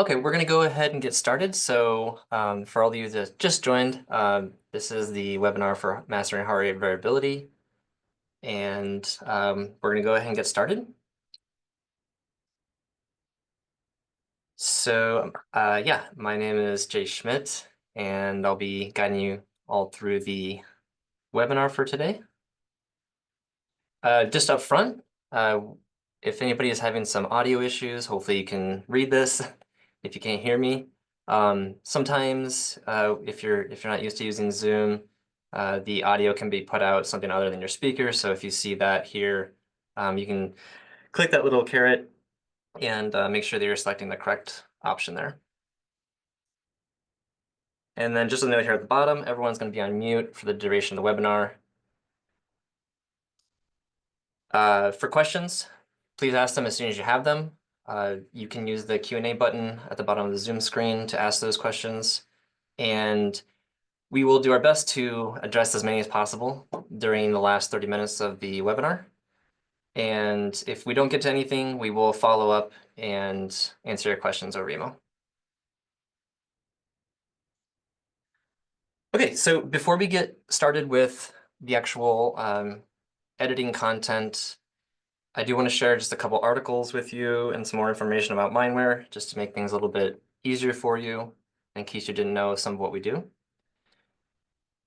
Okay, we're going to go ahead and get started. So for all of you that just joined, this is the webinar for Mastering Heart Rate Variability. And we're going to go ahead and get started. So yeah, my name is Jay Schmidt, and I'll be guiding you all through the webinar for today. Just up front, if anybody is having some audio issues, hopefully you can read this if you can't hear me. Sometimes if you're not used to using Zoom, the audio can be put out something other than your speaker. So if you see that here, you can click that little caret and make sure that you're selecting the correct option there. And then just a note here at the bottom, everyone's going to be on mute for the duration of the webinar. For questions, please ask them as soon as you have them. You can use the Q&A button at the bottom of the Zoom screen to ask those questions. And we will do our best to address as many as possible during the last 30 minutes of the webinar. And if we don't get to anything, we will follow up and answer your questions over email. Okay, so before we get started with the actual editing content, I do want to share just a couple articles with you and some more information about MindWare, just to make things a little bit easier for you, in case you didn't know some of what we do.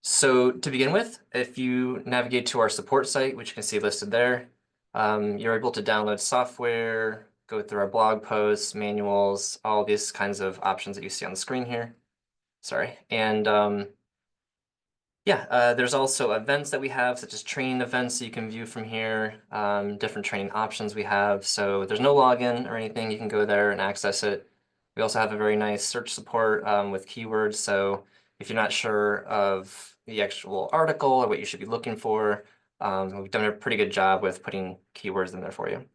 So to begin with, if you navigate to our support site, which you can see listed there, you're able to download software, go through our blog posts, manuals, all these kinds of options that you see on the screen here. Sorry. And yeah, there's also events that we have, such as training events that you can view from here, different training options we have. So there's no login or anything. You can go there and access it. We also have a very nice search support with keywords. So if you're not sure of the actual article or what you should be looking for, we've done a pretty good job with putting keywords in there for you.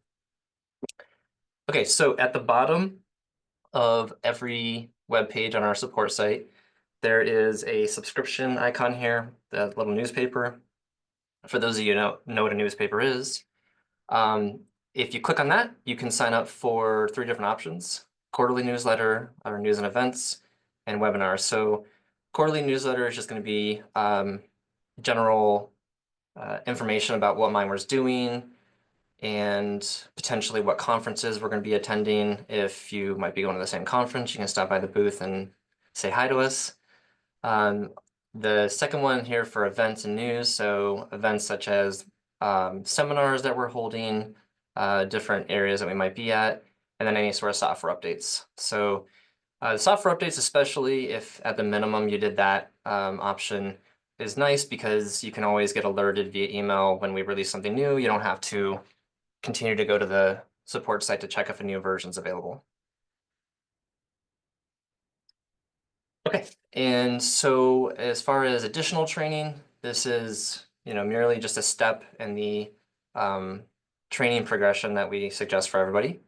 Okay, so at the bottom of every web page on our support site, there is a subscription icon here, the little newspaper. For those of you who know what a newspaper is, if you click on that, you can sign up for 3 different options: quarterly newsletter, or news and events, and webinars. So quarterly newsletter is just going to be general information about what MindWare is doing and potentially what conferences we're going to be attending. If you might be going to the same conference, you can stop by the booth and say hi to us. The second one here for events and news, so events such as seminars that we're holding, different areas that we might be at, and then any sort of software updates. So the software updates, especially if at the minimum you did that option, is nice because you can always get alerted via email when we release something new. You don't have to continue to go to the support site to check if a new version is available. Okay, and so as far as additional training, this is merely just a step in the training progression that we suggest for everybody.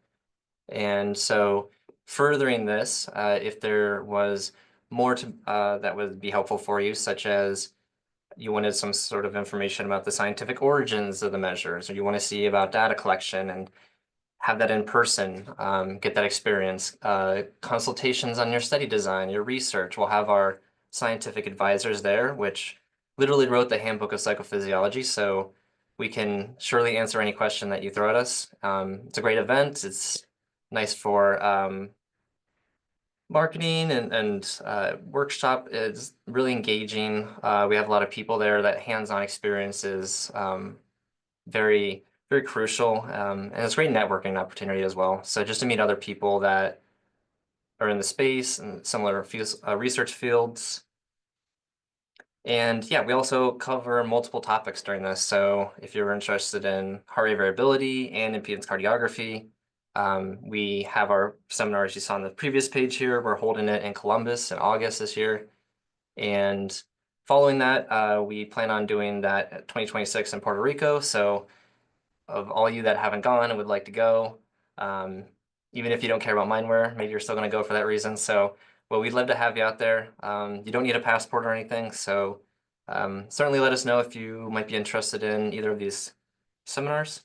And so furthering this, if there was more that would be helpful for you, such as you wanted some sort of information about the scientific origins of the measures, or you want to see about data collection and have that in person, get that experience. Consultations on your study design, your research. We'll have our scientific advisors there, which literally wrote the Handbook of Psychophysiology, so we can surely answer any question that you throw at us. It's a great event. It's nice for marketing and workshop. Is really engaging. We have a lot of people there. That hands-on experience is very crucial, and it's a great networking opportunity as well. So just to meet other people that are in the space and similar fields, research fields. And yeah, we also cover multiple topics during this. So if you're interested in heart rate variability and impedance cardiography, we have our seminars you saw on the previous page here. We're holding it in Columbus in August this year. And following that, we plan on doing that at 2026 in Puerto Rico. So of all you that haven't gone and would like to go, even if you don't care about MindWare, maybe you're still going to go for that reason. So, well, we'd love to have you out there. You don't need a passport or anything, so certainly let us know if you might be interested in either of these seminars.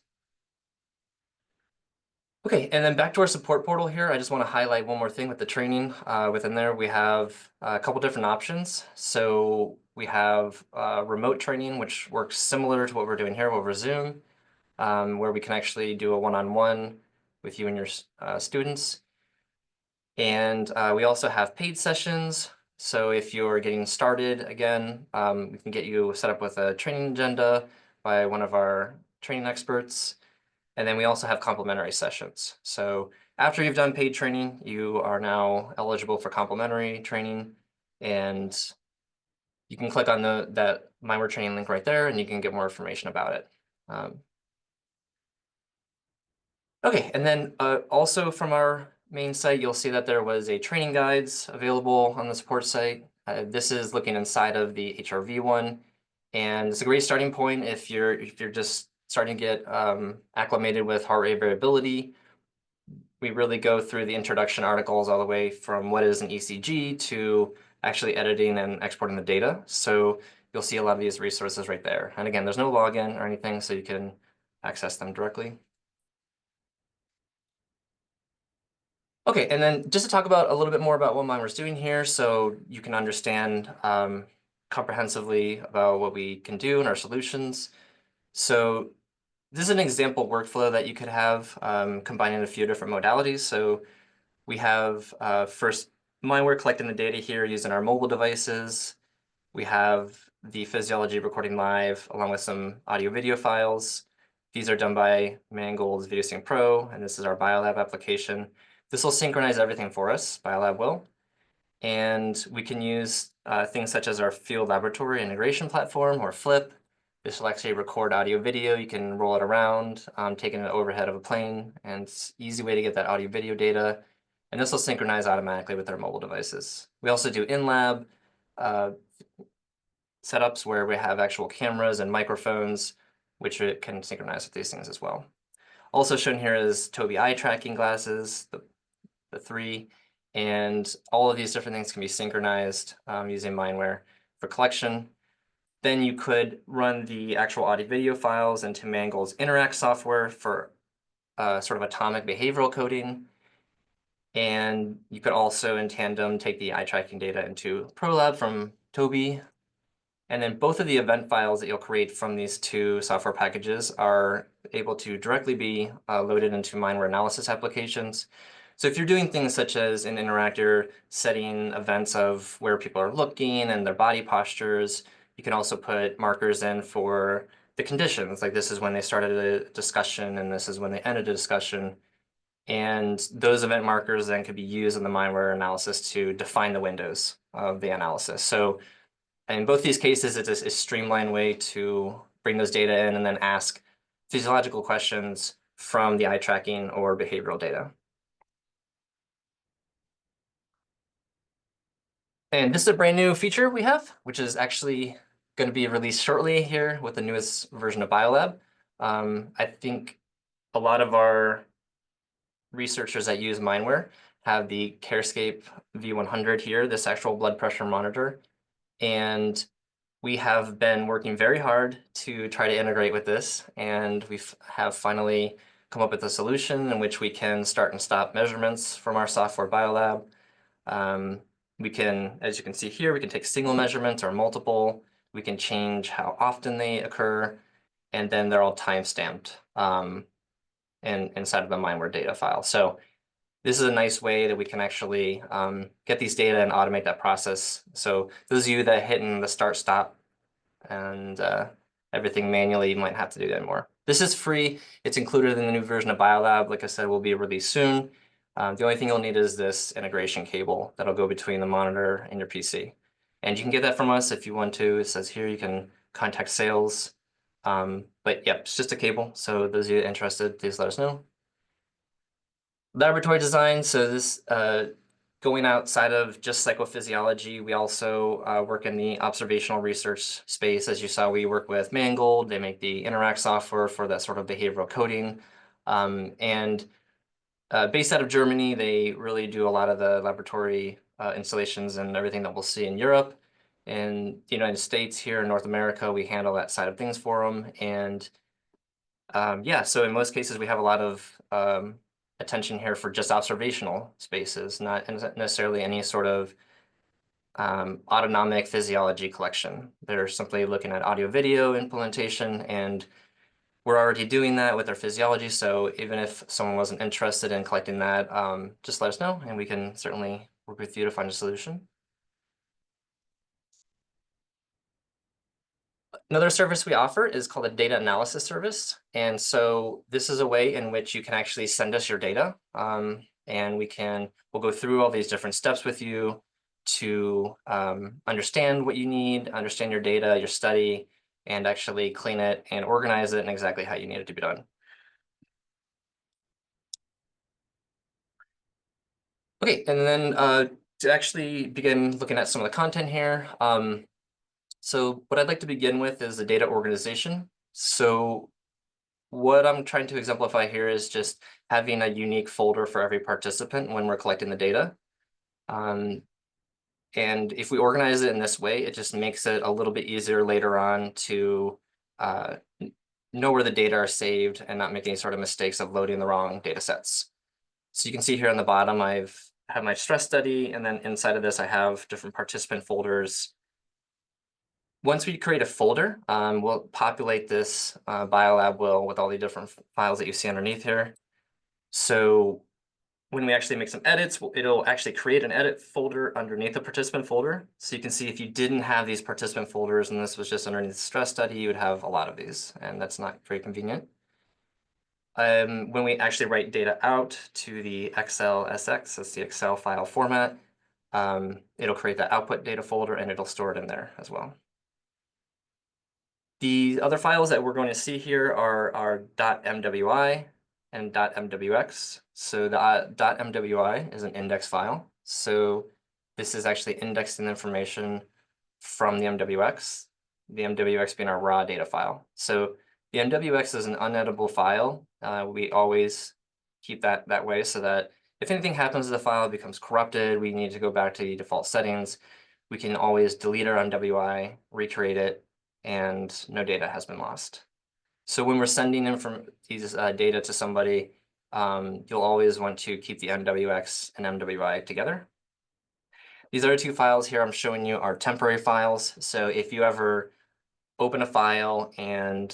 Okay, and then back to our support portal here, I just want to highlight one more thing with the training. Within there, we have a couple different options. So we have remote training, which works similar to what we're doing here over Zoom, where we can actually do a one-on-one with you and your students. And we also have paid sessions. So if you're getting started, again, we can get you set up with a training agenda by one of our training experts. And then we also have complimentary sessions. So after you've done paid training, you are now eligible for complimentary training. And you can click on that MindWare training link right there, and you can get more information about it. Okay, and then also from our main site, you'll see that there was a training guides available on the support site. This is looking inside of the HRV one, and it's a great starting point if you're just starting to get acclimated with heart rate variability. We really go through the introduction articles all the way from what is an ECG to actually editing and exporting the data. So you'll see a lot of these resources right there. And again, there's no login or anything, so you can access them directly. Okay, and then just to talk about a little bit more about what MindWare's doing here, so you can understand comprehensively about what we can do and our solutions. So this is an example workflow that you could have combining a few different modalities. So we have first MindWare collecting the data here using our mobile devices. We have the physiology recording live along with some audio video files. These are done by Mangold's VideoSync Pro, and this is our Biolab application. This will synchronize everything for us, Biolab will. And we can use things such as our field laboratory integration platform or FLIP. This will actually record audio video. You can roll it around, taking it overhead of a plane, and it's an easy way to get that audio video data. And this will synchronize automatically with our mobile devices. We also do in-lab setups where we have actual cameras and microphones, which it can synchronize with these things as well. Also shown here is Tobii eye tracking glasses, the three, and all of these different things can be synchronized using MindWare for collection. Then you could run the actual audio video files into Mangold's Interact software for sort of atomic behavioral coding. And you could also, in tandem, take the eye tracking data into ProLab from Tobii. And then both of the event files that you'll create from these two software packages are able to directly be loaded into MindWare analysis applications. So if you're doing things such as in Interact, you're setting events of where people are looking and their body postures, you can also put markers in for the conditions, like this is when they started a discussion and this is when they ended a discussion. And those event markers then could be used in the MindWare analysis to define the windows of the analysis. So in both these cases, it's a streamlined way to bring those data in and then ask physiological questions from the eye tracking or behavioral data. And this is a brand new feature we have, which is actually going to be released shortly here with the newest version of Biolab. I think a lot of our researchers that use MindWare have the CareScape V100 here, this actual blood pressure monitor. And we have been working very hard to try to integrate with this, and we have finally come up with a solution in which we can start and stop measurements from our software Biolab. We can, as you can see here, we can take single measurements or multiple. We can change how often they occur, and then they're all time-stamped inside of the MindWare data file. So this is a nice way that we can actually get these data and automate that process. So those of you that hitting the start stop and everything manually, you might have to do that more. This is free. It's included in the new version of Biolab. Like I said, will be released soon. The only thing you'll need is this integration cable that'll go between the monitor and your PC. And you can get that from us if you want to. It says here you can contact sales. But yep, it's just a cable. So those of you interested, please let us know. Laboratory design. So this going outside of just psychophysiology, we also work in the observational research space. As you saw, we work with Mangold. They make the Interact software for that sort of behavioral coding. Based out of Germany, they really do a lot of the laboratory installations and everything that we'll see in Europe. In the United States, here in North America, we handle that side of things for them. And yeah, so in most cases, we have a lot of attention here for just observational spaces, not necessarily any sort of autonomic physiology collection. They're simply looking at audio-video implementation, and we're already doing that with our physiology. So even if someone wasn't interested in collecting that, just let us know, and we can certainly work with you to find a solution. Another service we offer is called a data analysis service. And so this is a way in which you can actually send us your data. And we'll go through all these different steps with you to understand what you need, understand your data, your study, and actually clean it and organize it in exactly how you need it to be done. Okay, and then to actually begin looking at some of the content here, so what I'd like to begin with is the data organization. So what I'm trying to exemplify here is just having a unique folder for every participant when we're collecting the data. And if we organize it in this way, it just makes it a little bit easier later on to know where the data are saved and not make any sort of mistakes of loading the wrong data sets. So you can see here on the bottom, I have my stress study, and then inside of this, I have different participant folders. Once we create a folder, we'll populate this biolab will with all the different files that you see underneath here. So when we actually make some edits, it'll actually create an edit folder underneath the participant folder. So you can see if you didn't have these participant folders and this was just underneath the stress study, you would have a lot of these, and that's not very convenient. When we actually write data out to the XLSX, that's the Excel file format, it'll create the output data folder and it'll store it in there as well. The other files that we're going to see here are our .mwi and .mwx. So the .mwi is an index file. So this is actually indexing the information from the MWX, the MWX being our raw data file. So the MWX is an uneditable file. We always keep that way so that if anything happens to the file, it becomes corrupted, we need to go back to the default settings, we can always delete our MWI, recreate it, and no data has been lost. So when we're sending in from these data to somebody, you'll always want to keep the MWX and MWI together. These other two files here I'm showing you are temporary files. So if you ever open a file and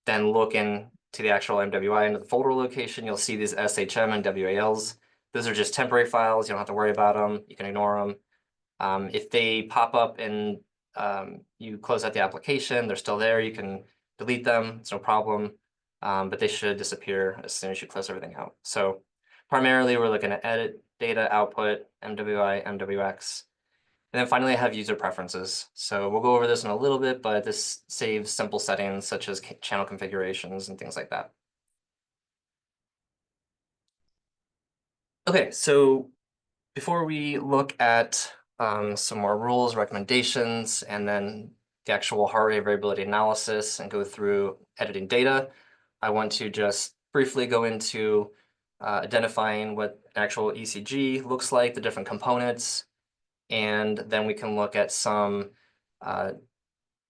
then look into the actual MWI into the folder location, you'll see these SHM and WALs. Those are just temporary files. You don't have to worry about them. You can ignore them. If they pop up and you close out the application, they're still there, you can delete them, it's no problem, but they should disappear as soon as you close everything out. So primarily we're looking at edit, data, output, MWI, MWX. And then finally I have user preferences. So we'll go over this in a little bit, but this saves simple settings such as channel configurations and things like that. Okay, so before we look at some more rules, recommendations, and then the actual heart rate variability analysis and go through editing data, I want to just briefly go into identifying what actual ECG looks like, the different components, and then we can look at some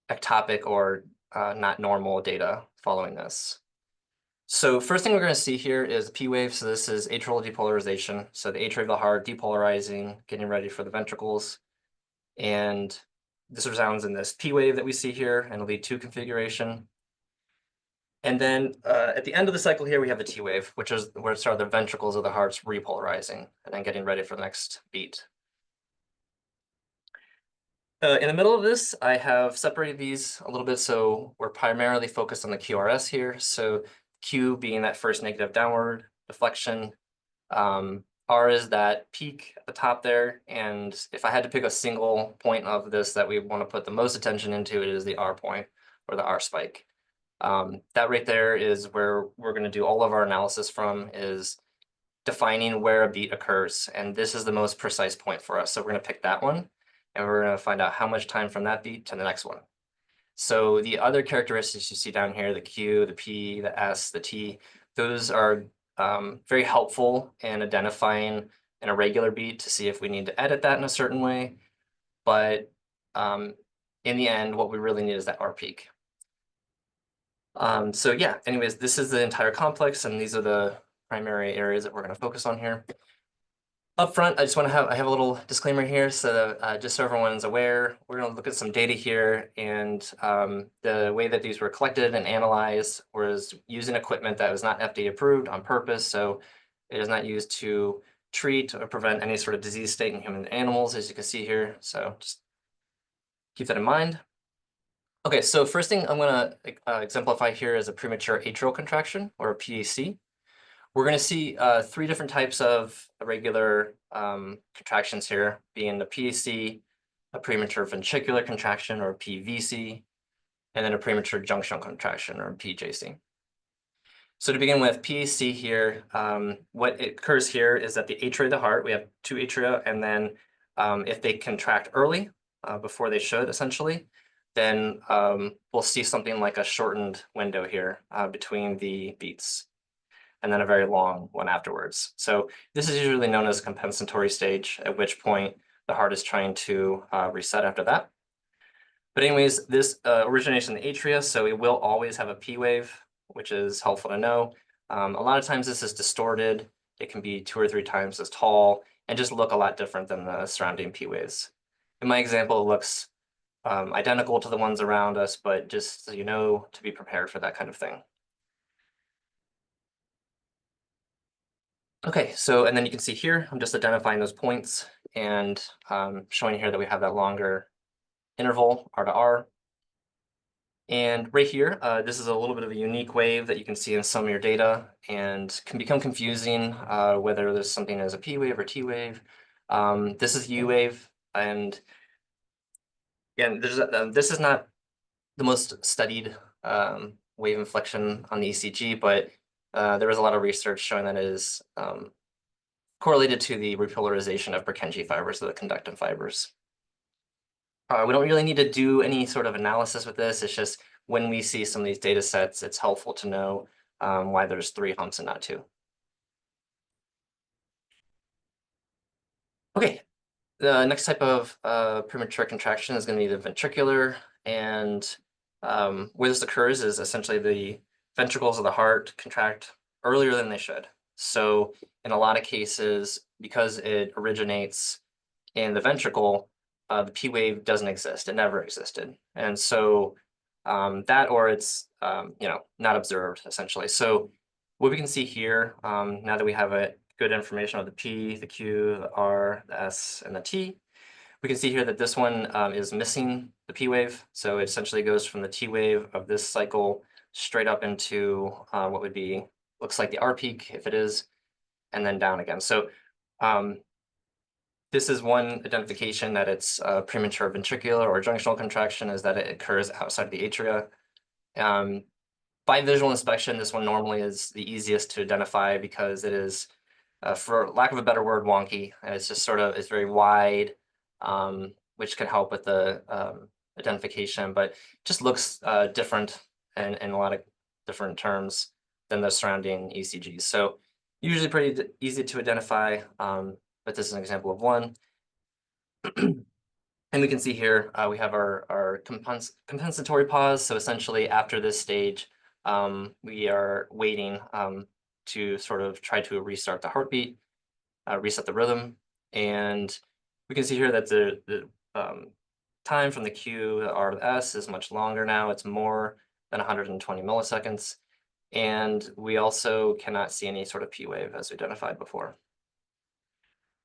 ectopic or not normal data following this. So first thing we're going to see here is P wave. So this is atrial depolarization. So the atria of the heart depolarizing, getting ready for the ventricles. And this resounds in this P wave that we see here and lead 2 configuration. And then at the end of the cycle here, we have the T wave, which is where it's the ventricles of the heart's repolarizing and then getting ready for the next beat. In the middle of this, I have separated these a little bit. So we're primarily focused on the QRS here. So Q being that first negative downward deflection. R is that peak at the top there. And if I had to pick a single point of this that we want to put the most attention into, it is the R point or the R spike. That right there is where we're going to do all of our analysis from, is defining where a beat occurs. And this is the most precise point for us. So we're going to pick that one, and we're going to find out how much time from that beat to the next one. So the other characteristics you see down here, the Q, the P, the S, the T, those are very helpful in identifying an irregular beat to see if we need to edit that in a certain way. But in the end, what we really need is that R peak. So yeah, anyways, this is the entire complex, and these are the primary areas that we're going to focus on here. Up front, I have a little disclaimer here, so just so everyone's aware, we're going to look at some data here, and the way that these were collected and analyzed was using equipment that was not FDA approved on purpose, so it is not used to treat or prevent any sort of disease state in human animals, as you can see here. So just keep that in mind. Okay, so first thing I'm going to exemplify here is a premature atrial contraction, or a PAC. We're going to see three different types of irregular contractions here, being the PAC, a premature ventricular contraction, or PVC, and then a premature junctional contraction, or PJC. So to begin with, PAC here, what occurs here is that the atria of the heart, we have two atria, and then if they contract early, before they should, essentially, then we'll see something like a shortened window here between the beats, and then a very long one afterwards. So this is usually known as a compensatory stage, at which point the heart is trying to reset after that. But anyways, this originates in the atria, so it will always have a P wave, which is helpful to know. A lot of times this is distorted. It can be 2 or 3 times as tall and just look a lot different than the surrounding P waves. In my example, it looks identical to the ones around us, but just so you know, to be prepared for that kind of thing. Okay, so, and then you can see here, I'm just identifying those points and showing here that we have that longer interval, R to R. And right here, this is a little bit of a unique wave that you can see in some of your data and can become confusing whether there's something as a P wave or T wave. This is U wave, and again, this is not the most studied wave inflection on the ECG, but there was a lot of research showing that it is correlated to the repolarization of Purkinje fibers, of the conductive fibers. We don't really need to do any sort of analysis with this. It's just when we see some of these data sets, it's helpful to know why there's 3 humps and not 2. Okay, the next type of premature contraction is going to be the ventricular, and where this occurs is essentially the ventricles of the heart contract earlier than they should. So in a lot of cases, because it originates in the ventricle, the P wave doesn't exist. It never existed. And so that, or it's not observed, essentially. So what we can see here, now that we have a good information of the P, the Q, the R, the S, and the T, we can see here that this one is missing the P wave. So it essentially goes from the T wave of this cycle straight up into what would be, looks like the R peak, if it is, and then down again. So this is one identification that it's premature ventricular or junctional contraction, is that it occurs outside of the atria. By visual inspection, this one normally is the easiest to identify because it is, for lack of a better word, wonky. It's just sort of, it's very wide, which can help with the identification, but just looks different in a lot of different terms than the surrounding ECGs. So usually pretty easy to identify, but this is an example of one. And we can see here, we have our compensatory pause. So essentially after this stage, we are waiting to sort of try to restart the heartbeat, reset the rhythm. And we can see here that the time from the Q, the R to the S is much longer now. It's more than 120 milliseconds. And we also cannot see any sort of P wave as we identified before.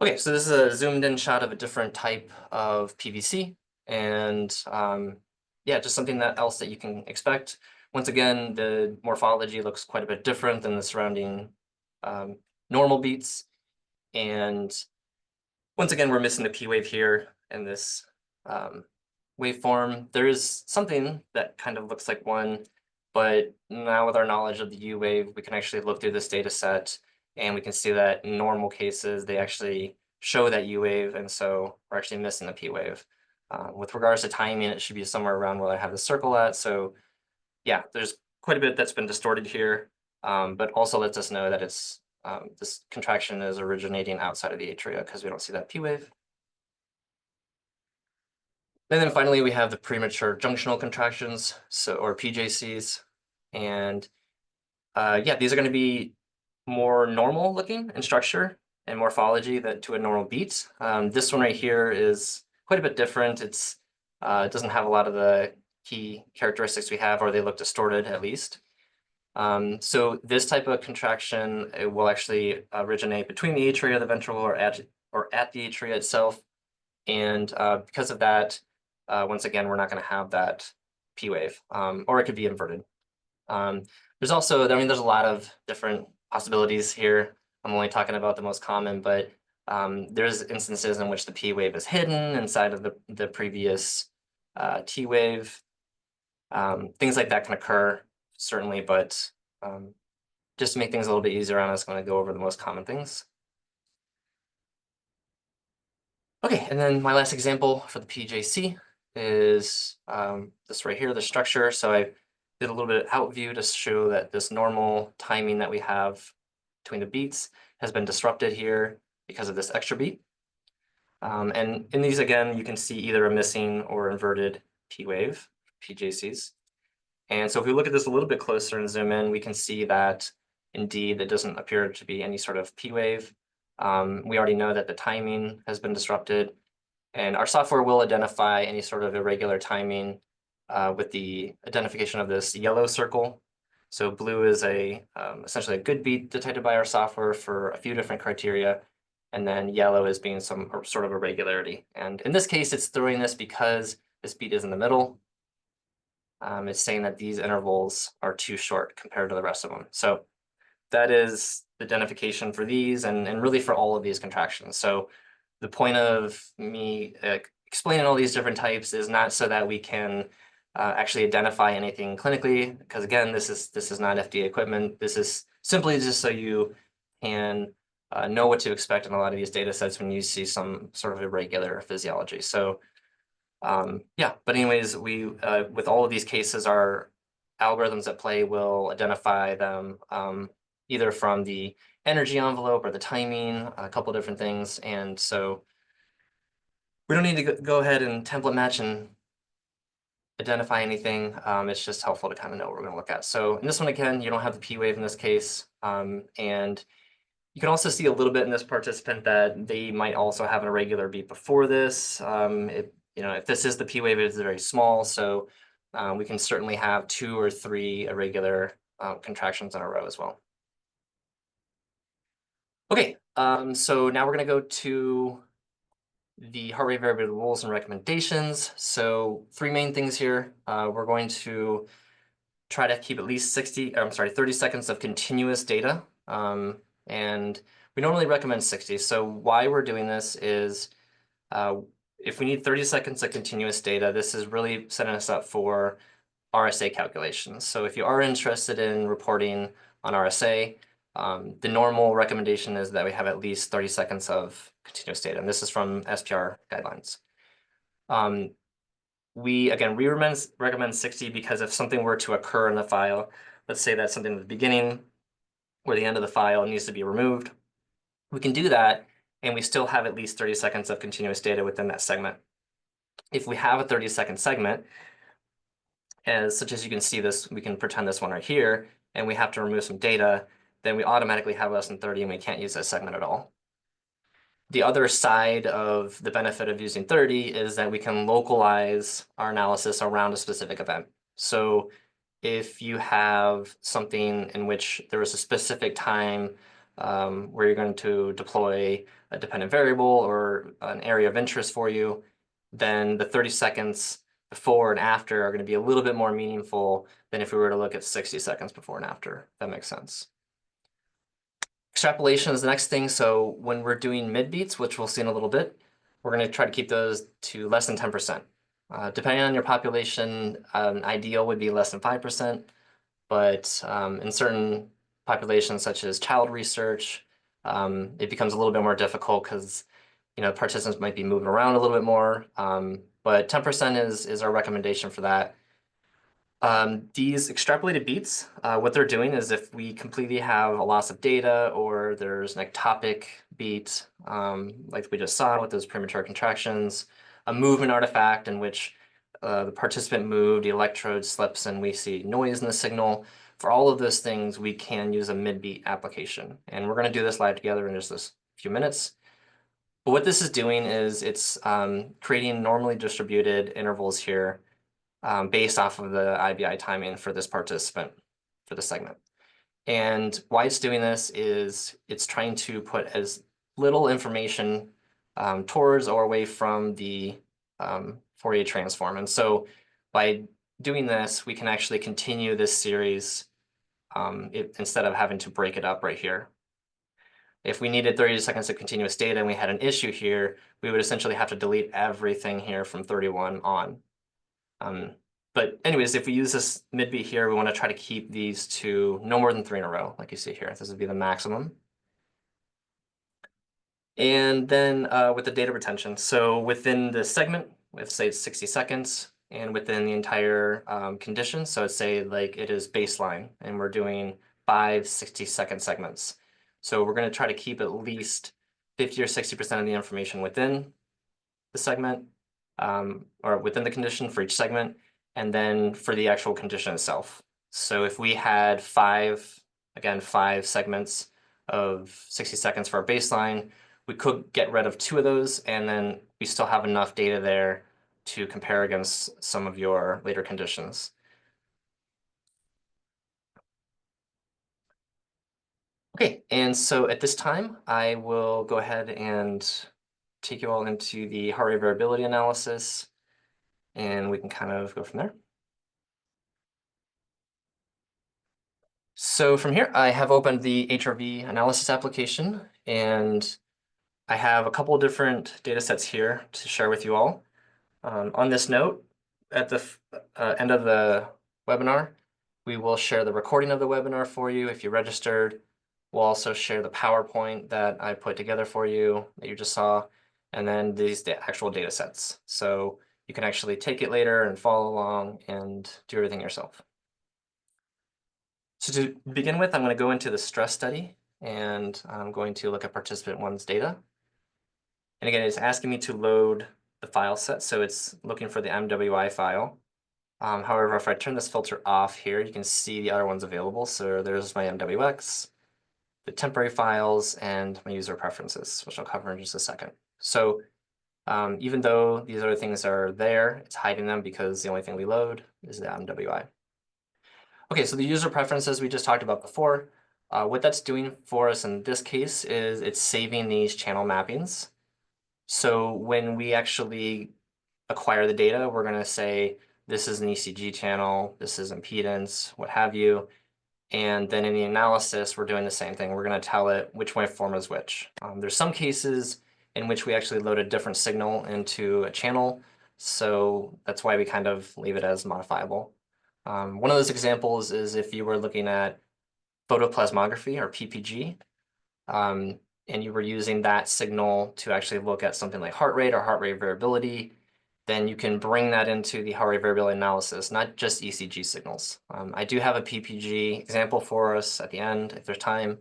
Okay, so this is a zoomed in shot of a different type of PVC. And yeah, just something else that you can expect. Once again, the morphology looks quite a bit different than the surrounding normal beats. And once again, we're missing the P wave here in this waveform. There is something that kind of looks like one, but now with our knowledge of the U wave, we can actually look through this data set and we can see that in normal cases, they actually show that U wave, and so we're actually missing the P wave. With regards to timing, it should be somewhere around where I have the circle at. So yeah, there's quite a bit that's been distorted here, but also lets us know that it's this contraction is originating outside of the atria because we don't see that P wave. And then finally, we have the premature junctional contractions, or PJCs. And yeah, these are going to be more normal looking in structure and morphology to a normal beat. This one right here is quite a bit different. It doesn't have a lot of the key characteristics we have, or they look distorted at least. So this type of contraction, it will actually originate between the atria, the ventricle, or at the atria itself. And because of that, once again, we're not going to have that P wave, or it could be inverted. There's also, I mean, there's a lot of different possibilities here. I'm only talking about the most common, but there's instances in which the P wave is hidden inside of the previous T wave. Things like that can occur, certainly, but just to make things a little bit easier on us, I'm going to go over the most common things. Okay, and then my last example for the PJC is this right here, the structure. So I did a little bit of out view to show that this normal timing that we have between the beats has been disrupted here because of this extra beat. And in these, again, you can see either a missing or inverted P wave, PJCs. And so if we look at this a little bit closer and zoom in, we can see that indeed it doesn't appear to be any sort of P wave. We already know that the timing has been disrupted, and our software will identify any sort of irregular timing with the identification of this yellow circle. So blue is essentially a good beat detected by our software for a few different criteria, and then yellow is being some sort of irregularity. And in this case, it's throwing this because this beat is in the middle. It's saying that these intervals are too short compared to the rest of them. So that is the identification for these and really for all of these contractions. So the point of me explaining all these different types is not so that we can actually identify anything clinically, because again, this is not FDA equipment. This is simply just so you can know what to expect in a lot of these data sets when you see some sort of irregular physiology. So yeah, but anyways, we with all of these cases, our algorithms at play will identify them either from the energy envelope or the timing, a couple different things. And so we don't need to go ahead and template match and identify anything. It's just helpful to kind of know what we're going to look at. So in this one, again, you don't have the P wave in this case. And you can also see a little bit in this participant that they might also have an irregular beat before this. If this is the P wave, it is very small. So we can certainly have 2 or 3 irregular contractions in a row as well. Okay, so now we're going to go to the heart rate variability rules and recommendations. So 3 main things here. We're going to try to keep at least 30 seconds of continuous data. And we normally recommend 60. So why we're doing this is if we need 30 seconds of continuous data, this is really setting us up for RSA calculations. So if you are interested in reporting on RSA, the normal recommendation is that we have at least 30 seconds of continuous data, and this is from SPR guidelines. We recommend 60 because if something were to occur in the file, let's say that's something at the beginning or the end of the file needs to be removed, we can do that, and we still have at least 30 seconds of continuous data within that segment. If we have a 30-second segment, such as you can see this, we can pretend this one right here, and we have to remove some data, then we automatically have less than 30 and we can't use that segment at all. The other side of the benefit of using 30 is that we can localize our analysis around a specific event. So if you have something in which there is a specific time where you're going to deploy a dependent variable or an area of interest for you, then the 30 seconds before and after are going to be a little bit more meaningful than if we were to look at 60 seconds before and after, if that makes sense. Extrapolation is the next thing. So when we're doing mid beats, which we'll see in a little bit, we're going to try to keep those to less than 10%. Depending on your population, ideal would be less than 5%, but in certain populations such as child research, it becomes a little bit more difficult because participants might be moving around a little bit more, but 10% is our recommendation for that. These extrapolated beats, what they're doing is if we completely have a loss of data or there's an ectopic beat, like we just saw with those premature contractions, a movement artifact in which the participant moved, the electrode slips, and we see noise in the signal, for all of those things, we can use a mid-beat application. And we're going to do this live together in just a few minutes. But what this is doing is it's creating normally distributed intervals here based off of the IBI timing for this participant, for the segment. And why it's doing this is it's trying to put as little information towards or away from the Fourier transform. And so by doing this, we can actually continue this series instead of having to break it up right here. If we needed 30 seconds of continuous data and we had an issue here, we would essentially have to delete everything here from 31 on. But anyways, if we use this mid-beat here, we want to try to keep these to no more than 3 in a row, like you see here. This would be the maximum. And then with the data retention, so within the segment, if say it's 60 seconds, and within the entire condition, so let's say like it is baseline, and we're doing 5 60-second segments. So we're going to try to keep at least 50 or 60% of the information within the segment, or within the condition for each segment, and then for the actual condition itself. So if we had 5 segments of 60 seconds for our baseline, we could get rid of 2 of those, and then we still have enough data there to compare against some of your later conditions. Okay, and so at this time, I will go ahead and take you all into the heart rate variability analysis, and we can kind of go from there. So from here, I have opened the HRV analysis application, and I have a couple of different data sets here to share with you all. On this note, at the end of the webinar, we will share the recording of the webinar for you if you registered. We'll also share the PowerPoint that I put together for you that you just saw, and then these actual data sets. So you can actually take it later and follow along and do everything yourself. So to begin with, I'm going to go into the stress study, and I'm going to look at participant 1's data. And again, it's asking me to load the file set, so it's looking for the MWI file. However, if I turn this filter off here, you can see the other ones available. So there's my MWX, the temporary files, and my user preferences, which I'll cover in just a second. So even though these other things are there, it's hiding them because the only thing we load is the MWI. Okay, so the user preferences we just talked about before, what that's doing for us in this case is it's saving these channel mappings. So when we actually acquire the data, we're going to say this is an ECG channel, this is impedance, what have you. And then in the analysis, we're doing the same thing. We're going to tell it which waveform is which. There's some cases in which we actually load a different signal into a channel. So that's why we kind of leave it as modifiable. One of those examples is if you were looking at photoplasmography or PPG, and you were using that signal to actually look at something like heart rate or heart rate variability, then you can bring that into the heart rate variability analysis, not just ECG signals. I do have a PPG example for us at the end if there's time.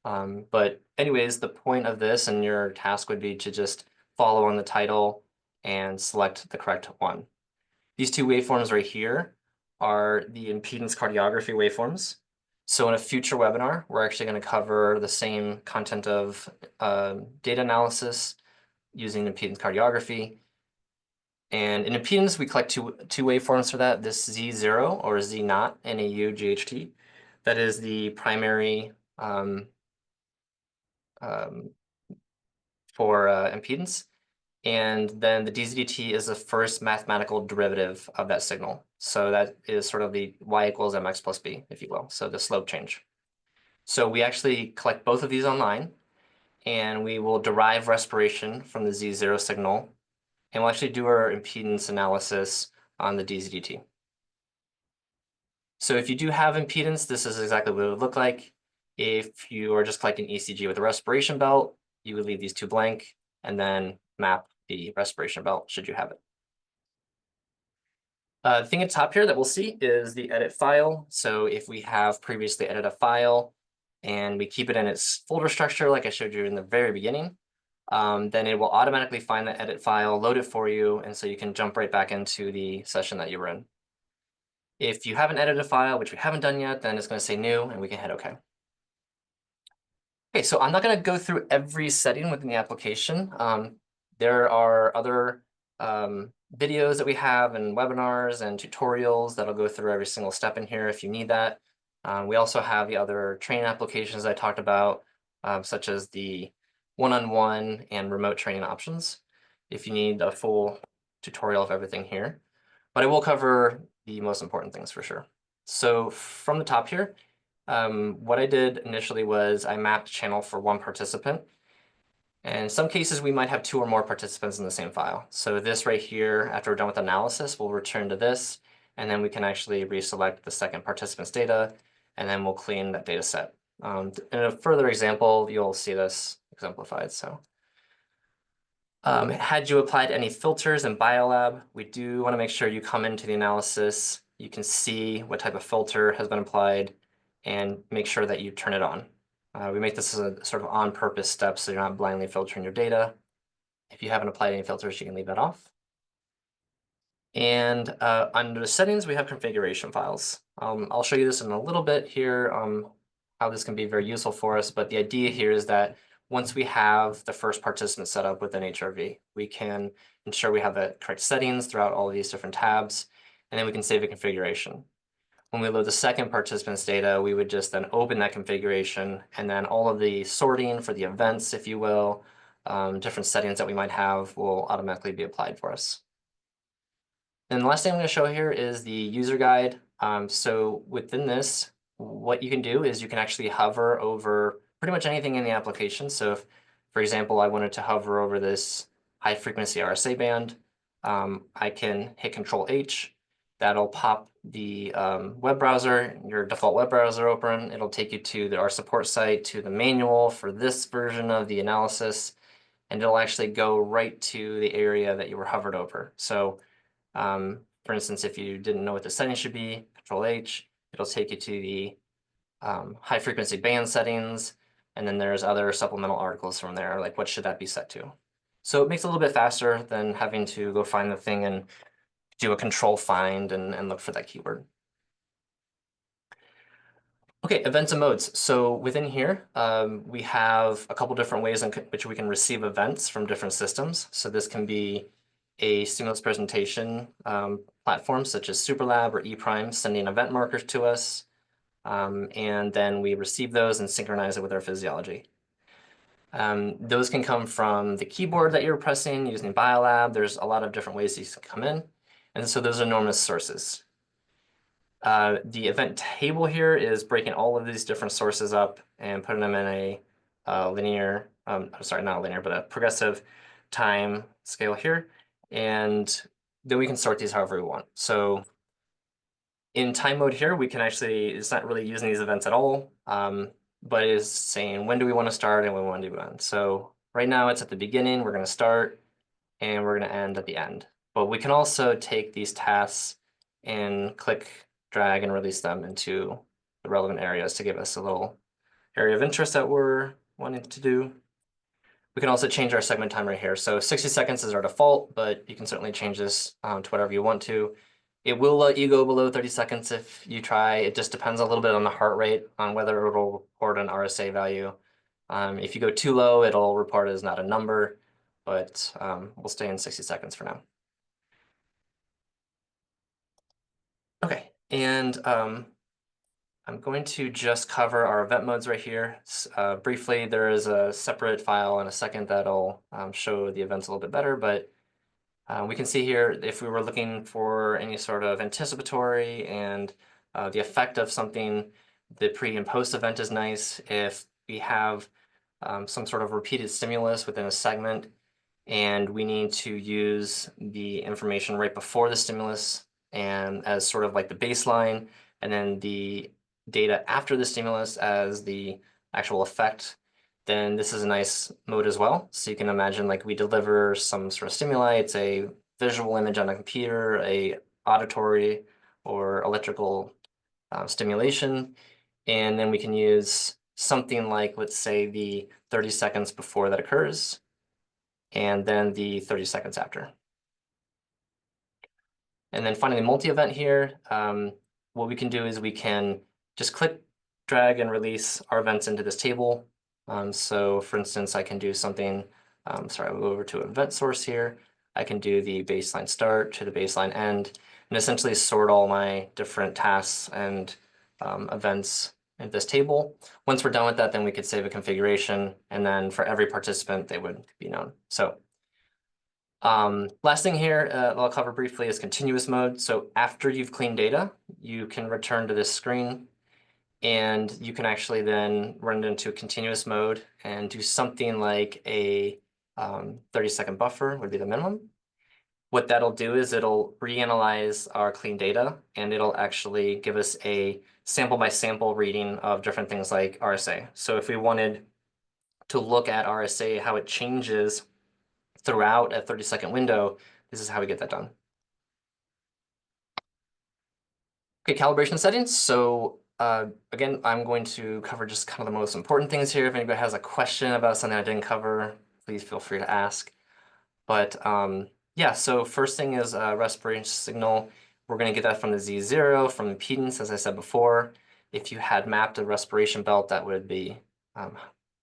But anyways, the point of this and your task would be to just follow on the title and select the correct one. These 2 waveforms right here are the impedance cardiography waveforms. So in a future webinar, we're actually going to cover the same content of data analysis using impedance cardiography. And in impedance, we collect two waveforms for that. This Z0 or Z0 NAU GHT. That is the primary for impedance. And then the DZDT is the first mathematical derivative of that signal. So that is sort of the y equals mx plus b, if you will. So the slope change. So we actually collect both of these online, and we will derive respiration from the Z0 signal, and we'll actually do our impedance analysis on the DZDT. So if you do have impedance, this is exactly what it would look like. If you are just collecting ECG with a respiration belt, you would leave these 2 blank and then map the respiration belt should you have it. The thing at the top here that we'll see is the edit file. So if we have previously edited a file and we keep it in its folder structure like I showed you in the very beginning, then it will automatically find the edit file, load it for you, and so you can jump right back into the session that you were in. If you haven't edited a file, which we haven't done yet, then it's going to say new, and we can hit OK. Okay, so I'm not going to go through every setting within the application. There are other videos that we have and webinars and tutorials that'll go through every single step in here if you need that. We also have the other training applications I talked about, such as the one-on-one and remote training options, if you need a full tutorial of everything here. But I will cover the most important things for sure. So from the top here, what I did initially was I mapped a channel for one participant. And in some cases, we might have two or more participants in the same file. So this right here, after we're done with analysis, we'll return to this, and then we can actually reselect the second participant's data, and then we'll clean that data set. In a further example, you'll see this exemplified. So had you applied any filters in Biolab, we do want to make sure you come into the analysis. You can see what type of filter has been applied and make sure that you turn it on. We make this as a sort of on-purpose step so you're not blindly filtering your data. If you haven't applied any filters, you can leave that off. And under the settings, we have configuration files. I'll show you this in a little bit here, how this can be very useful for us. But the idea here is that once we have the first participant set up within HRV, we can ensure we have the correct settings throughout all of these different tabs, and then we can save a configuration. When we load the second participant's data, we would just then open that configuration, and then all of the sorting for the events, if you will, different settings that we might have will automatically be applied for us. And the last thing I'm going to show here is the user guide. So within this, what you can do is you can actually hover over pretty much anything in the application. So if, for example, I wanted to hover over this high frequency RSA band, I can hit Control H. That'll pop the web browser, your default web browser open. It'll take you to our support site, to the manual for this version of the analysis, and it'll actually go right to the area that you were hovered over. So for instance, if you didn't know what the settings should be, Control H, it'll take you to the high frequency band settings, and then there's other supplemental articles from there, like what should that be set to. So it makes it a little bit faster than having to go find the thing and do a control find and look for that keyword. Okay, events and modes. So within here, we have a couple different ways in which we can receive events from different systems. So this can be a stimulus presentation platform such as Superlab or ePrime sending event markers to us. And then we receive those and synchronize it with our physiology. Those can come from the keyboard that you're pressing using Biolab. There's a lot of different ways these can come in. And so those are enormous sources. The event table here is breaking all of these different sources up and putting them in a linear, sorry, not linear, but a progressive time scale here. And then we can sort these however we want. So in time mode here, we can actually, it's not really using these events at all, but it is saying when do we want to start and when we want to end. So right now it's at the beginning, we're going to start, and we're going to end at the end. But we can also take these tasks and click, drag, and release them into the relevant areas to give us a little area of interest that we're wanting to do. We can also change our segment time right here. So 60 seconds is our default, but you can certainly change this to whatever you want to. It will let you go below 30 seconds if you try. It just depends a little bit on the heart rate, on whether it'll report an RSA value. If you go too low, it'll report as not a number, but we'll stay in 60 seconds for now. Okay, and I'm going to just cover our event modes right here. Briefly, there is a separate file in a second that'll show the events a little bit better, but we can see here if we were looking for any sort of anticipatory and the effect of something, the pre and post event is nice. If we have some sort of repeated stimulus within a segment and we need to use the information right before the stimulus and as sort of like the baseline, and then the data after the stimulus as the actual effect, then this is a nice mode as well. So you can imagine like we deliver some sort of stimuli. It's a visual image on a computer, a auditory or electrical stimulation. And then we can use something like, let's say, the 30 seconds before that occurs, and then the 30 seconds after. And then finally, multi-event here. what we can do is we can just click, drag, and release our events into this table. So for instance, I can do something, sorry, I'll go over to event source here. I can do the baseline start to the baseline end, and essentially sort all my different tasks and events in this table. Once we're done with that, then we could save a configuration, and then for every participant, they would be known. So last thing here I'll cover briefly is continuous mode. So after you've cleaned data, you can return to this screen, and you can actually then run it into a continuous mode and do something like a 30-second buffer would be the minimum. What that'll do is it'll reanalyze our clean data, and it'll actually give us a sample by sample reading of different things like RSA. So if we wanted to look at RSA, how it changes throughout a 30-second window, this is how we get that done. Okay, calibration settings. So again, I'm going to cover just kind of the most important things here. If anybody has a question about something I didn't cover, please feel free to ask. But yeah, so first thing is respiration signal. We're going to get that from the Z0, from impedance, as I said before. If you had mapped a respiration belt, that would be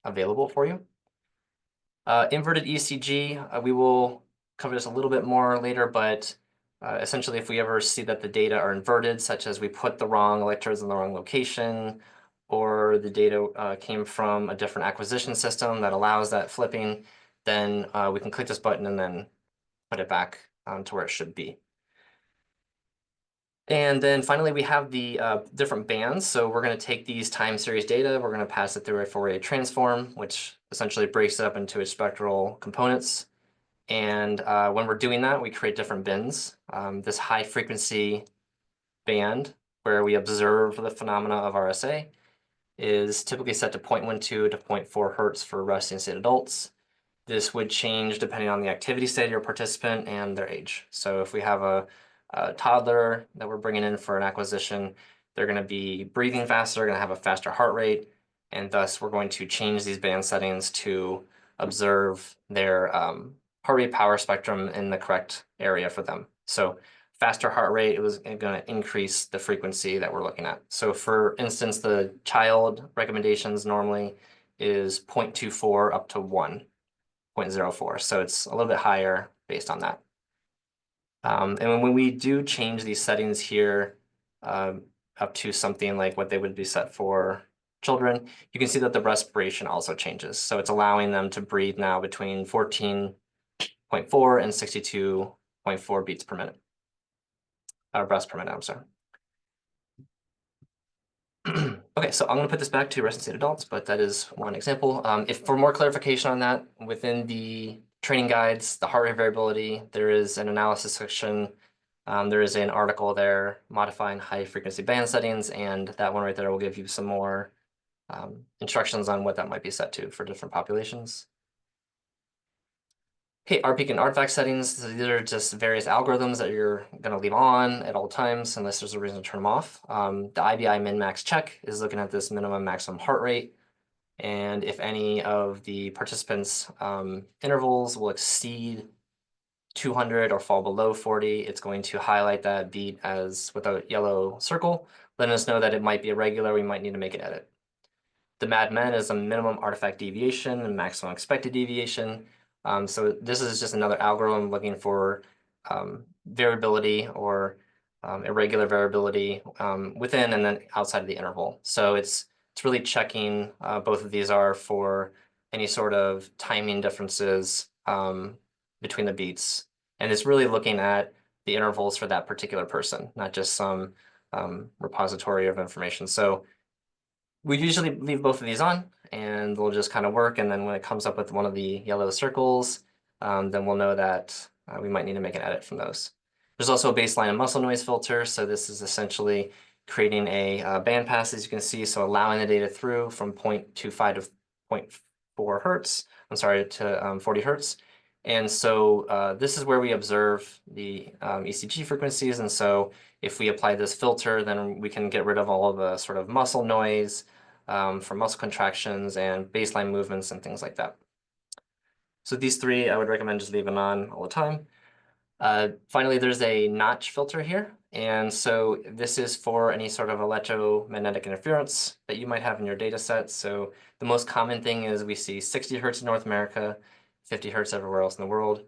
available for you. Inverted ECG, we will cover this a little bit more later, but essentially if we ever see that the data are inverted, such as we put the wrong electrodes in the wrong location, or the data came from a different acquisition system that allows that flipping, then we can click this button and then put it back to where it should be. And then finally, we have the different bands. So we're going to take these time series data, we're going to pass it through a Fourier transform, which essentially breaks it up into its spectral components. And when we're doing that, we create different bins. This high frequency band, where we observe the phenomena of RSA, is typically set to 0.12 to 0.4 hertz for resting state adults. This would change depending on the activity state of your participant and their age. So if we have a toddler that we're bringing in for an acquisition, they're going to be breathing faster, they're going to have a faster heart rate, and thus we're going to change these band settings to observe their heart rate power spectrum in the correct area for them. So faster heart rate, it was going to increase the frequency that we're looking at. So for instance, the child recommendations normally is 0.24 up to 1.04. So it's a little bit higher based on that. And when we do change these settings here up to something like what they would be set for children, you can see that the respiration also changes. So it's allowing them to breathe now between 14.4 and 62.4 beats per minute. Breaths per minute, I'm sorry. Okay, so I'm going to put this back to resting state adults, but that is one example. If for more clarification on that, within the training guides, the heart rate variability, there is an analysis section. There is an article there modifying high frequency band settings, and that one right there will give you some more instructions on what that might be set to for different populations. Okay, RPeak and artifact settings. So these are just various algorithms that you're going to leave on at all times unless there's a reason to turn them off. The IBI min-max check is looking at this minimum maximum heart rate. And if any of the participants' intervals will exceed 200 or fall below 40, it's going to highlight that beat as with a yellow circle, letting us know that it might be irregular, we might need to make an edit. The MAD-MEN is a minimum artifact deviation and maximum expected deviation. So this is just another algorithm looking for variability or irregular variability within and then outside of the interval. So it's really checking, both of these are for any sort of timing differences between the beats. And it's really looking at the intervals for that particular person, not just some repository of information. So we usually leave both of these on and they'll just kind of work. And then when it comes up with one of the yellow circles, then we'll know that we might need to make an edit from those. There's also a baseline and muscle noise filter. So this is essentially creating a band pass, as you can see. So allowing the data through from 0.25 to 0.4 hertz, I'm sorry, to 40 hertz. And so this is where we observe the ECG frequencies. And so if we apply this filter, then we can get rid of all of the sort of muscle noise from muscle contractions and baseline movements and things like that. So these three, I would recommend just leaving on all the time. Finally, there's a notch filter here. And so this is for any sort of electromagnetic interference that you might have in your data set. So the most common thing is we see 60 hertz in North America, 50 hertz everywhere else in the world.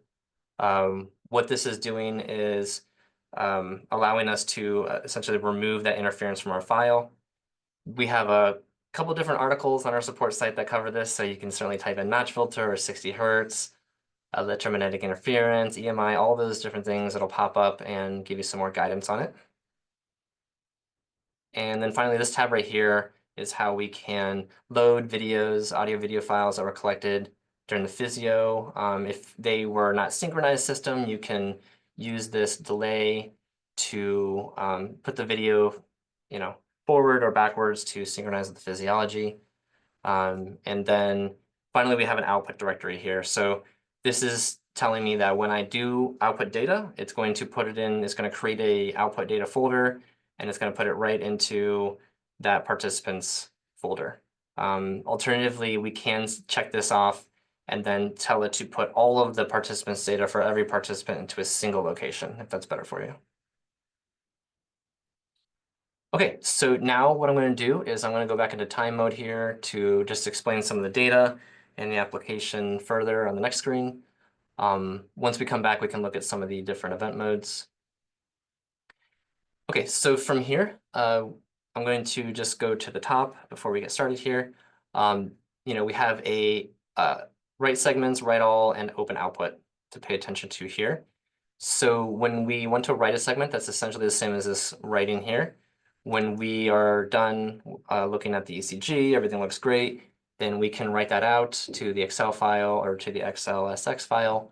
What this is doing is allowing us to essentially remove that interference from our file. We have a couple different articles on our support site that cover this, so you can certainly type in notch filter or 60 hertz, electromagnetic interference, EMI, all those different things that'll pop up and give you some more guidance on it. And then finally, this tab right here is how we can load videos, audio video files that were collected during the physio. If they were not synchronized system, you can use this delay to put the video, forward or backwards to synchronize with the physiology. And then finally, we have an output directory here. So this is telling me that when I do output data, it's going to put it in, it's going to create a output data folder, and it's going to put it right into that participants folder. Alternatively, we can check this off and then tell it to put all of the participants' data for every participant into a single location, if that's better for you. Okay, so now what I'm going to do is I'm going to go back into time mode here to just explain some of the data and the application further on the next screen. Once we come back, we can look at some of the different event modes. Okay, so from here, I'm going to just go to the top before we get started here. We have a write segments, write all, and open output to pay attention to here. So when we want to write a segment, that's essentially the same as this writing here. When we are done looking at the ECG, everything looks great, then we can write that out to the Excel file or to the XLSX file.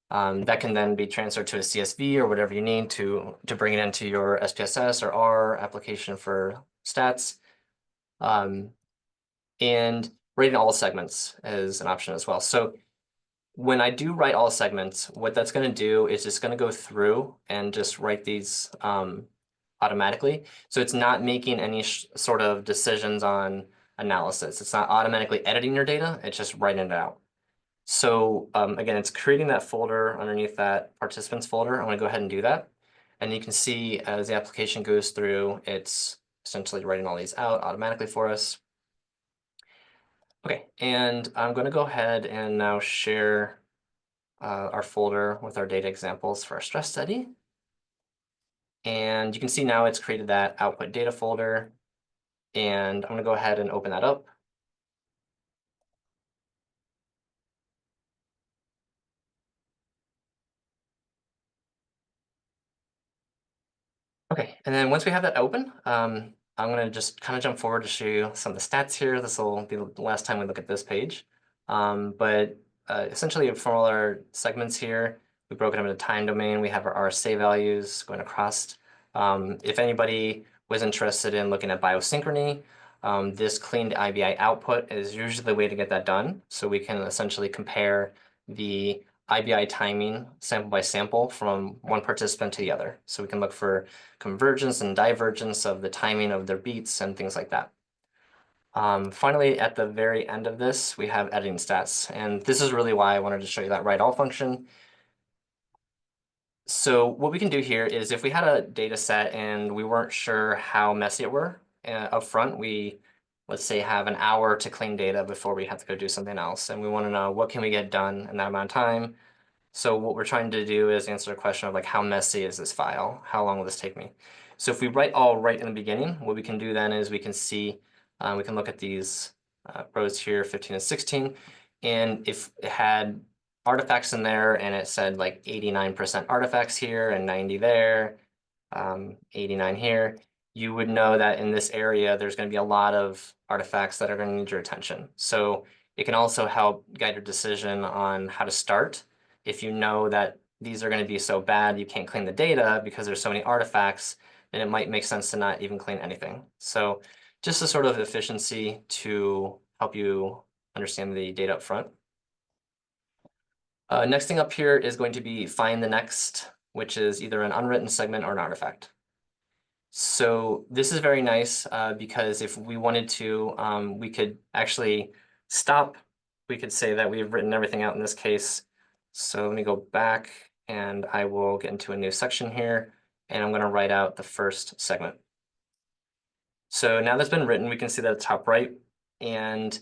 That can then be transferred to a CSV or whatever you need to bring it into your SPSS or R application for stats. And writing all segments is an option as well. So when I do write all segments, what that's going to do is it's going to go through and just write these automatically. So it's not making any sort of decisions on analysis. It's not automatically editing your data. It's just writing it out. So again, it's creating that folder underneath that participants folder. I'm going to go ahead and do that. And you can see as the application goes through, it's essentially writing all these out automatically for us. Okay, and I'm going to go ahead and now share our folder with our data examples for our stress study. And you can see now it's created that output data folder. And I'm going to go ahead and open that up. Okay, and then once we have that open, I'm going to just kind of jump forward to show you some of the stats here. This will be the last time we look at this page. But essentially, for all our segments here, we broke them into time domain. We have our RSA values going across. If anybody was interested in looking at biosynchrony, this cleaned IBI output is usually the way to get that done. So we can essentially compare the IBI timing sample by sample from one participant to the other. So we can look for convergence and divergence of the timing of their beats and things like that. Finally, at the very end of this, we have editing stats. And this is really why I wanted to show you that write all function. So what we can do here is if we had a data set and we weren't sure how messy it were up front, we, let's say, have an hour to clean data before we have to go do something else. And we want to know what can we get done in that amount of time. So what we're trying to do is answer the question of like, how messy is this file? How long will this take me? So if we write all right in the beginning, what we can do then is we can see, we can look at these rows here, 15 and 16. And if it had artifacts in there and it said like 89% artifacts here and 90 there, 89 here, you would know that in this area, there's going to be a lot of artifacts that are going to need your attention. So it can also help guide your decision on how to start. If you know that these are going to be so bad, you can't clean the data because there's so many artifacts, then it might make sense to not even clean anything. So just a sort of efficiency to help you understand the data up front. Next thing up here is going to be find the next, which is either an unwritten segment or an artifact. So this is very nice because if we wanted to, we could actually stop. We could say that we've written everything out in this case. So let me go back and I will get into a new section here, and I'm going to write out the first segment. So now that's been written, we can see that at the top right. And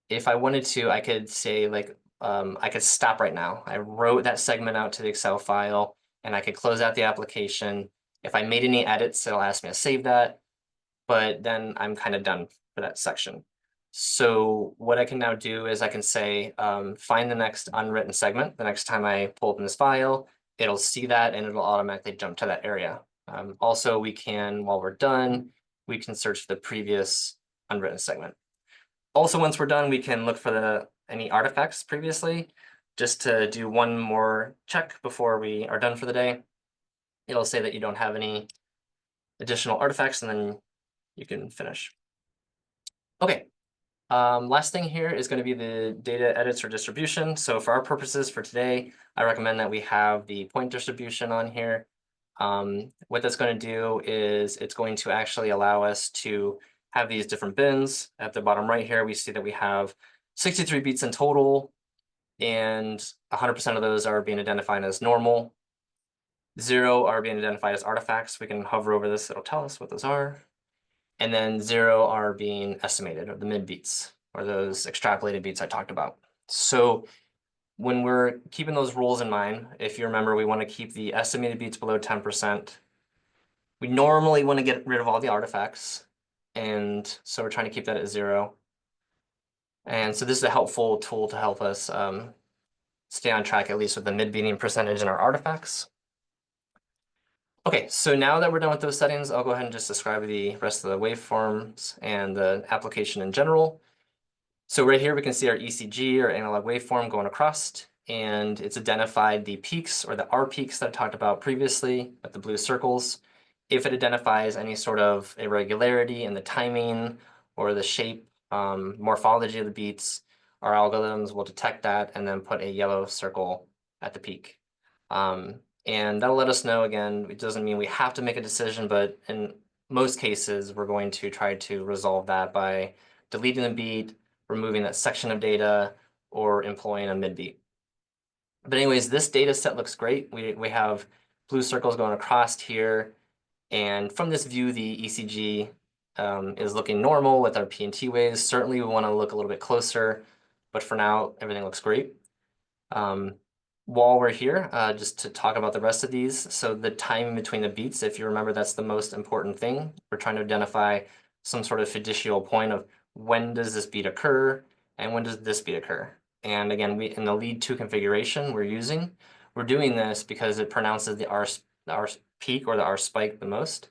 if I wanted to, I could say like, I could stop right now. I wrote that segment out to the Excel file, and I could close out the application. If I made any edits, it'll ask me to save that, but then I'm kind of done for that section. So what I can now do is I can say, find the next unwritten segment. The next time I pull open this file, it'll see that and it'll automatically jump to that area. Also, we can, while we're done, we can search the previous unwritten segment. Also, once we're done, we can look for any artifacts previously, just to do one more check before we are done for the day. It'll say that you don't have any additional artifacts, and then you can finish. Okay, last thing here is going to be the data edits or distribution. So for our purposes for today, I recommend that we have the point distribution on here. What that's going to do is it's going to actually allow us to have these different bins. At the bottom right here, we see that we have 63 beats in total, and 100% of those are being identified as normal. 0 are being identified as artifacts. We can hover over this, it'll tell us what those are. And then 0 are being estimated, or the mid beats, or those extrapolated beats I talked about. So when we're keeping those rules in mind, if you remember, we want to keep the estimated beats below 10%. We normally want to get rid of all the artifacts, and so we're trying to keep that at 0. And so this is a helpful tool to help us stay on track, at least with the mid-beating percentage in our artifacts. Okay, so now that we're done with those settings, I'll go ahead and just describe the rest of the waveforms and the application in general. So right here, we can see our ECG, or analog waveform, going across, and it's identified the peaks, or the R peaks that I talked about previously with the blue circles. If it identifies any sort of irregularity in the timing or the shape, morphology of the beats, our algorithms will detect that and then put a yellow circle at the peak. And that'll let us know, again, it doesn't mean we have to make a decision, but in most cases, we're going to try to resolve that by deleting the beat, removing that section of data, or employing a mid-beat. But anyways, this data set looks great. We have blue circles going across here. And from this view, the ECG is looking normal with our P and T waves. Certainly, we want to look a little bit closer, but for now, everything looks great. While we're here, just to talk about the rest of these, so the time between the beats, if you remember, that's the most important thing. We're trying to identify some sort of fiducial point of when does this beat occur and when does this beat occur. And again, in the lead 2 configuration we're doing this because it pronounces the R peak or the R spike the most.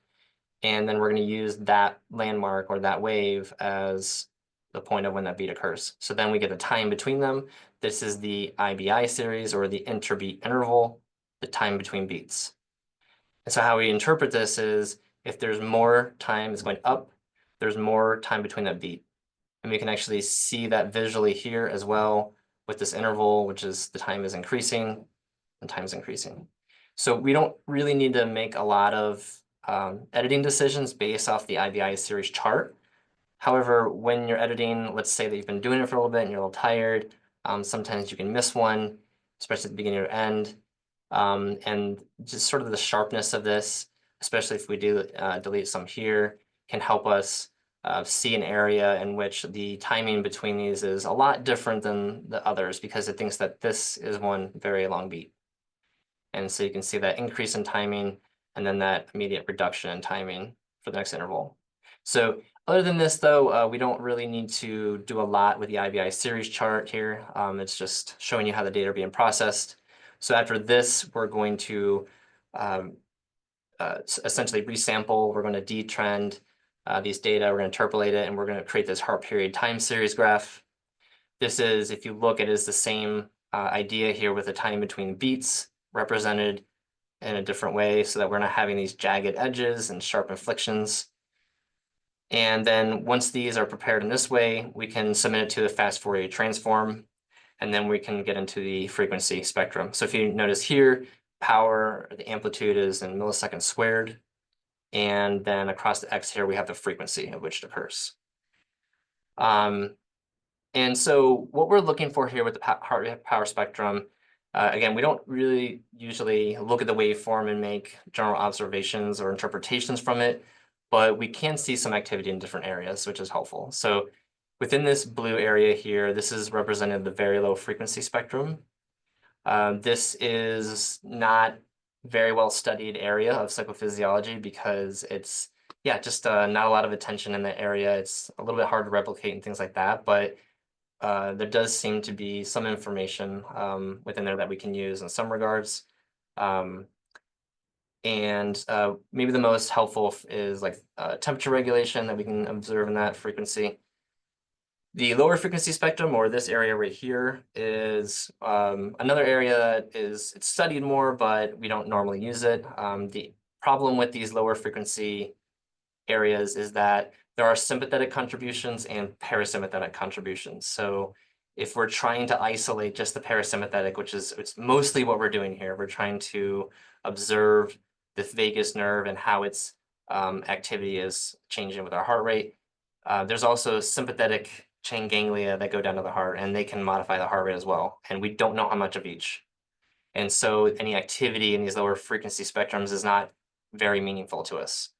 And then we're going to use that landmark or that wave as the point of when that beat occurs. So then we get the time between them. This is the IBI series, or the interbeat interval, the time between beats. And so how we interpret this is, if there's more time is going up, there's more time between that beat. And we can actually see that visually here as well with this interval, which is the time is increasing and time is increasing. So we don't really need to make a lot of editing decisions based off the IBI series chart. However, when you're editing, let's say that you've been doing it for a little bit and you're a little tired, sometimes you can miss one, especially at the beginning or end. And just sort of the sharpness of this, especially if we do delete some here, can help us see an area in which the timing between these is a lot different than the others, because it thinks that this is one very long beat. And so you can see that increase in timing and then that immediate reduction in timing for the next interval. So other than this, though, we don't really need to do a lot with the IBI series chart here. It's just showing you how the data are being processed. So after this, we're going to essentially resample. We're going to detrend these data. We're going to interpolate it, and we're going to create this heart period time series graph. This is, if you look, it is the same idea here with the time between beats represented in a different way, so that we're not having these jagged edges and sharp inflections. And then once these are prepared in this way, we can submit it to the fast Fourier transform, and then we can get into the frequency spectrum. So if you notice here, power, the amplitude is in milliseconds squared, and then across the X here, we have the frequency at which it occurs. And so what we're looking for here with the heart rate power spectrum, Again, we don't really usually look at the waveform and make general observations or interpretations from it, but we can see some activity in different areas, which is helpful. So within this blue area here, this is represented the very low frequency spectrum. This is not very well studied area of psychophysiology because it's, yeah, just not a lot of attention in the area. It's a little bit hard to replicate and things like that, but there does seem to be some information within there that we can use in some regards. And maybe the most helpful is like temperature regulation that we can observe in that frequency. The lower frequency spectrum, or this area right here, is another area that it's studied more, but we don't normally use it. The problem with these lower frequency areas is that there are sympathetic contributions and parasympathetic contributions. So if we're trying to isolate just the parasympathetic, which is it's mostly what we're doing here, we're trying to observe the vagus nerve and how its activity is changing with our heart rate. There's also sympathetic chain ganglia that go down to the heart, and they can modify the heart rate as well. And we don't know how much of each. And so any activity in these lower frequency spectrums is not very meaningful to us.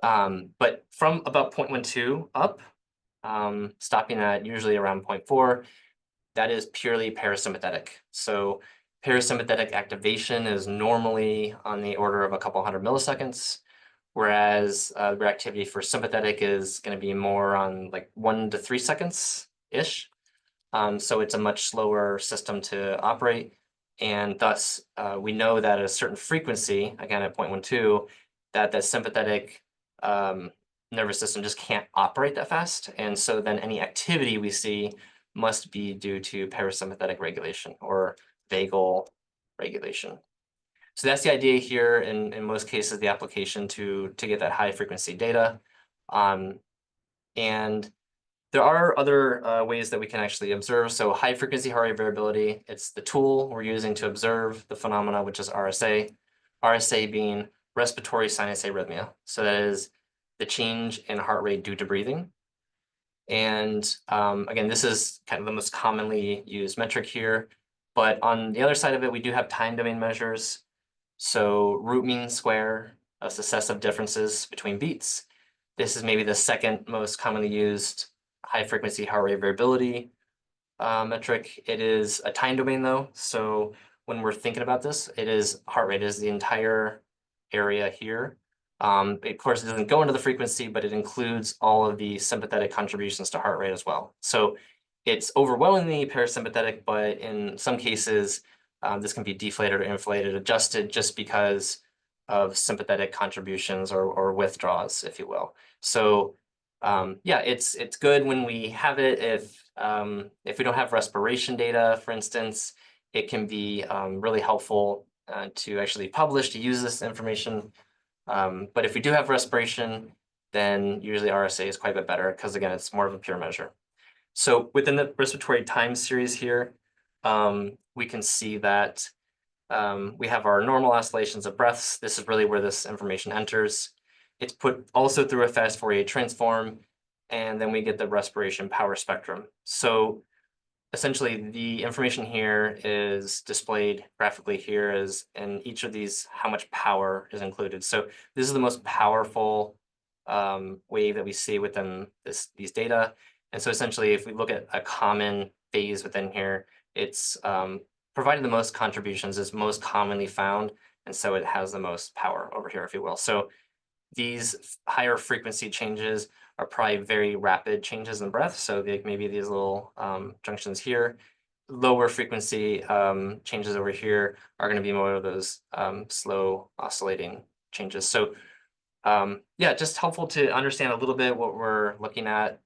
But from about 0.12 up, stopping at usually around 0.4, that is purely parasympathetic. So parasympathetic activation is normally on the order of a couple hundred milliseconds, whereas reactivity for sympathetic is going to be more on like 1 to 3 seconds-ish. So it's a much slower system to operate. And thus, we know that at a certain frequency, again at 0.12, that the sympathetic nervous system just can't operate that fast. And so then any activity we see must be due to parasympathetic regulation or vagal regulation. So that's the idea here in most cases, the application to get that high frequency data. And there are other ways that we can actually observe. So high frequency heart rate variability, it's the tool we're using to observe the phenomena, which is RSA. RSA being respiratory sinus arrhythmia. So that is the change in heart rate due to breathing. And again, this is kind of the most commonly used metric here. But on the other side of it, we do have time domain measures. So root mean square of successive differences between beats. This is maybe the second most commonly used high frequency heart rate variability metric. It is a time domain though. So when we're thinking about this, it is heart rate is the entire area here. Of course, it doesn't go into the frequency, but it includes all of the sympathetic contributions to heart rate as well. So it's overwhelmingly parasympathetic, but in some cases, this can be deflated or inflated, adjusted just because of sympathetic contributions or withdrawals, if you will. So yeah, it's good when we have it. If we don't have respiration data, for instance, it can be really helpful to actually publish, to use this information. But if we do have respiration, then usually RSA is quite a bit better because again, it's more of a pure measure. So within the respiratory time series here, we can see that we have our normal oscillations of breaths. This is really where this information enters. It's put also through a fast Fourier transform, and then we get the respiration power spectrum. So essentially the information here is displayed graphically here as in each of these how much power is included. So this is the most powerful wave that we see within these data. And so essentially if we look at a common phase within here, it's providing the most contributions, is most commonly found, and so it has the most power over here, if you will. So these higher frequency changes are probably very rapid changes in breath. So maybe these little junctions here. Lower frequency changes over here are going to be more of those slow oscillating changes. So yeah, just helpful to understand a little bit what we're looking at.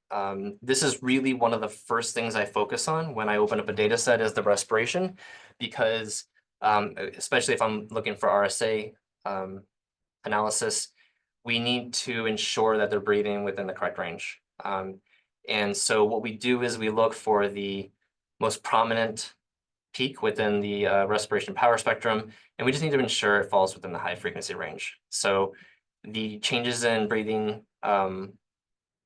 This is really one of the first things I focus on when I open up a data set is the respiration, because especially if I'm looking for RSA analysis, we need to ensure that they're breathing within the correct range. And so what we do is we look for the most prominent peak within the respiration power spectrum, and we just need to ensure it falls within the high frequency range. So the changes in breathing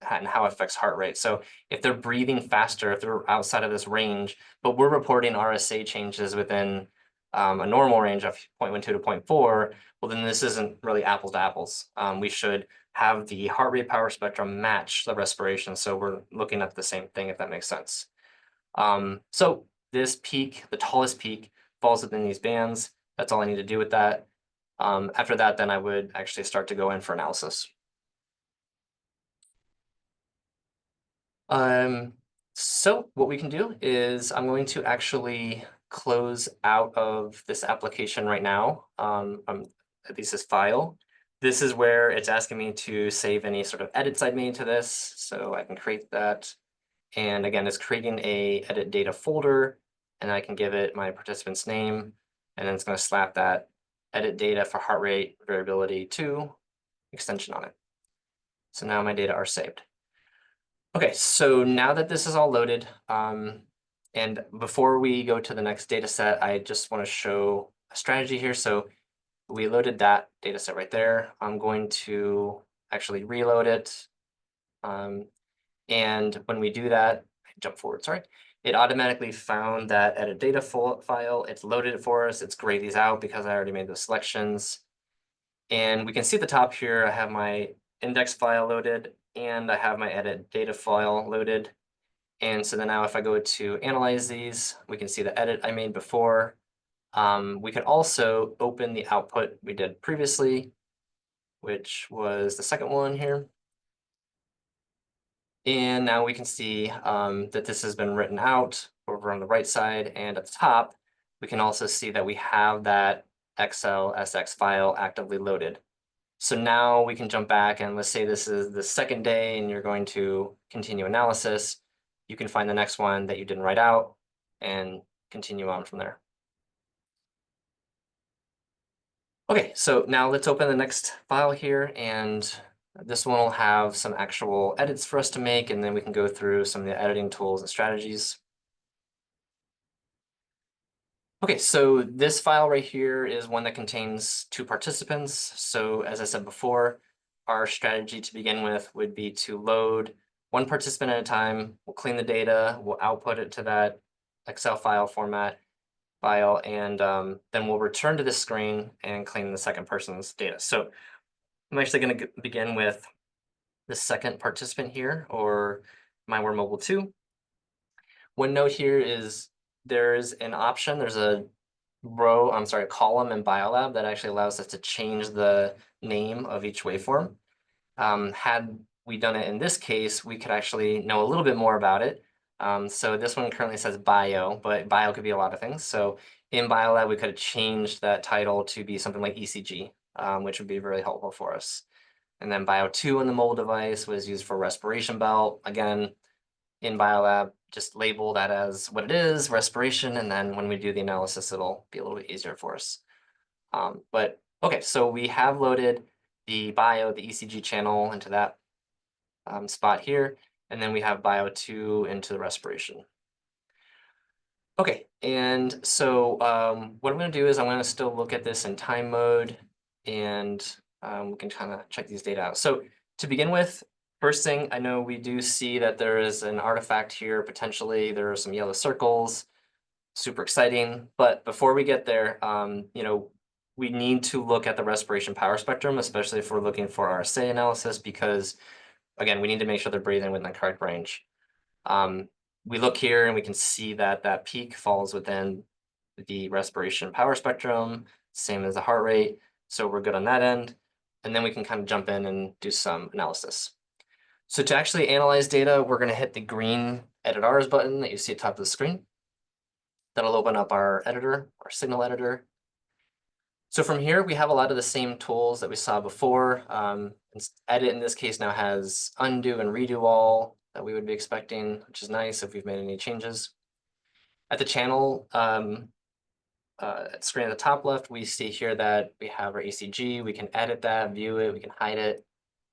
and how it affects heart rate. So if they're breathing faster, if they're outside of this range, but we're reporting RSA changes within a normal range of 0.12 to 0.4, well, then this isn't really apples to apples. We should have the heart rate power spectrum match the respiration, so we're looking at the same thing, if that makes sense. So this peak, the tallest peak, falls within these bands. That's all I need to do with that. After that, then I would actually start to go in for analysis. So what we can do is I'm going to actually close out of this application right now, at least this file. This is where it's asking me to save any sort of edits I made to this, so I can create that. And again, it's creating a edit data folder, and I can give it my participant's name, and then it's going to slap that edit data for heart rate variability 2 extension on it. So now my data are saved. Okay, so now that this is all loaded, and before we go to the next data set, I just want to show a strategy here. So we loaded that data set right there. I'm going to actually reload it. And when we do that, jump forward, sorry, it automatically found that edit data file. It's loaded it for us. It's grayed these out because I already made those selections. And we can see at the top here, I have my index file loaded and I have my edit data file loaded. And so then now if I go to analyze these, we can see the edit I made before. We can also open the output we did previously, which was the second one here. And now we can see that this has been written out over on the right side, and at the top, we can also see that we have that XLSX file actively loaded. So now we can jump back, and let's say this is the second day and you're going to continue analysis. You can find the next one that you didn't write out and continue on from there. Okay, so now let's open the next file here, and this one will have some actual edits for us to make, and then we can go through some of the editing tools and strategies. Okay, so this file right here is one that contains 2 participants. So as I said before, our strategy to begin with would be to load 1 participant at a time. We'll clean the data, we'll output it to that Excel file format file, and then we'll return to this screen and clean the second person's data. So I'm actually going to begin with the second participant here, or MindWare Mobile 2. One note here is there's an option, there's a column in BioLab that actually allows us to change the name of each waveform. Had we done it in this case, we could actually know a little bit more about it. So this one currently says bio, but bio could be a lot of things. So in BioLab, we could have changed that title to be something like ECG, which would be really helpful for us. And then Bio 2 on the mobile device was used for respiration belt. Again, in BioLab, just label that as what it is, respiration, and then when we do the analysis, it'll be a little bit easier for us. But okay, so we have loaded the bio, the ECG channel into that spot here, and then we have Bio 2 into the respiration. Okay, and so what I'm going to do is I'm going to still look at this in time mode, and we can kind of check these data out. So to begin with, first thing, I know we do see that there is an artifact here, potentially. There are some yellow circles, super exciting. But before we get there, we need to look at the respiration power spectrum, especially if we're looking for RSA analysis, because again, we need to make sure they're breathing within the correct range. We look here and we can see that that peak falls within the respiration power spectrum, same as the heart rate. So we're good on that end. And then we can kind of jump in and do some analysis. So to actually analyze data, we're going to hit the green Edit Ours button that you see at the top of the screen. That'll open up our editor, our signal editor. So from here, we have a lot of the same tools that we saw before. Edit in this case now has undo and redo all that we would be expecting, which is nice if we've made any changes. At the channel screen at the top left, we see here that we have our ECG. We can edit that, view it, we can hide it.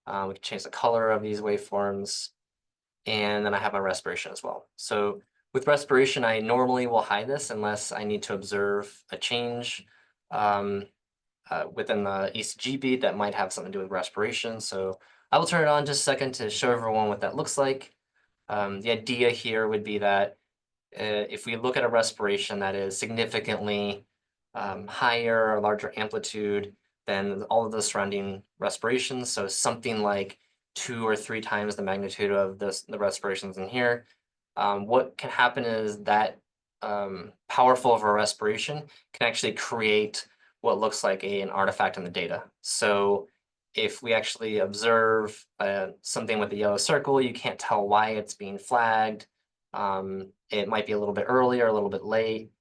We can change the color of these waveforms. And then I have my respiration as well. So with respiration, I normally will hide this unless I need to observe a change within the ECG beat that might have something to do with respiration. So I will turn it on just a second to show everyone what that looks like. The idea here would be that if we look at a respiration that is significantly higher or larger amplitude than all of the surrounding respirations, so something like 2 or 3 times the magnitude of the respirations in here, what can happen is that powerful of a respiration can actually create what looks like an artifact in the data. So if we actually observe something with the yellow circle, you can't tell why it's being flagged. It might be a little bit early or a little bit late.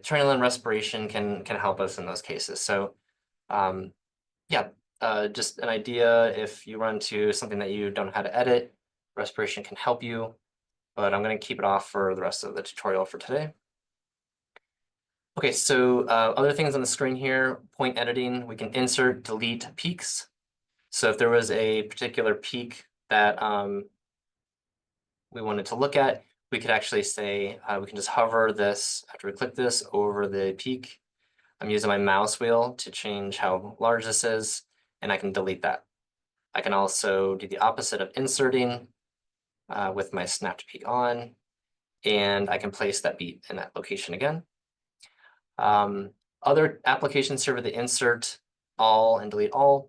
Training respiration can help us in those cases. So yeah, just an idea if you run into something that you don't know how to edit, respiration can help you, but I'm going to keep it off for the rest of the tutorial for today. Okay, so other things on the screen here, point editing, we can insert, delete peaks. So if there was a particular peak that we wanted to look at, we could actually say, we can just hover this after we click this over the peak. I'm using my mouse wheel to change how large this is, and I can delete that. I can also do the opposite of inserting with my snapped peak on, and I can place that beat in that location again. Other applications here with the insert all and delete all.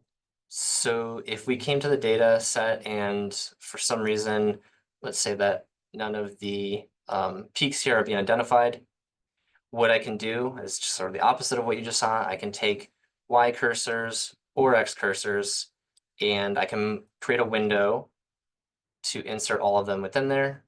So if we came to the data set and for some reason, let's say that none of the peaks here are being identified, what I can do is just sort of the opposite of what you just saw. I can take Y cursors or X cursors, and I can create a window to insert all of them within there.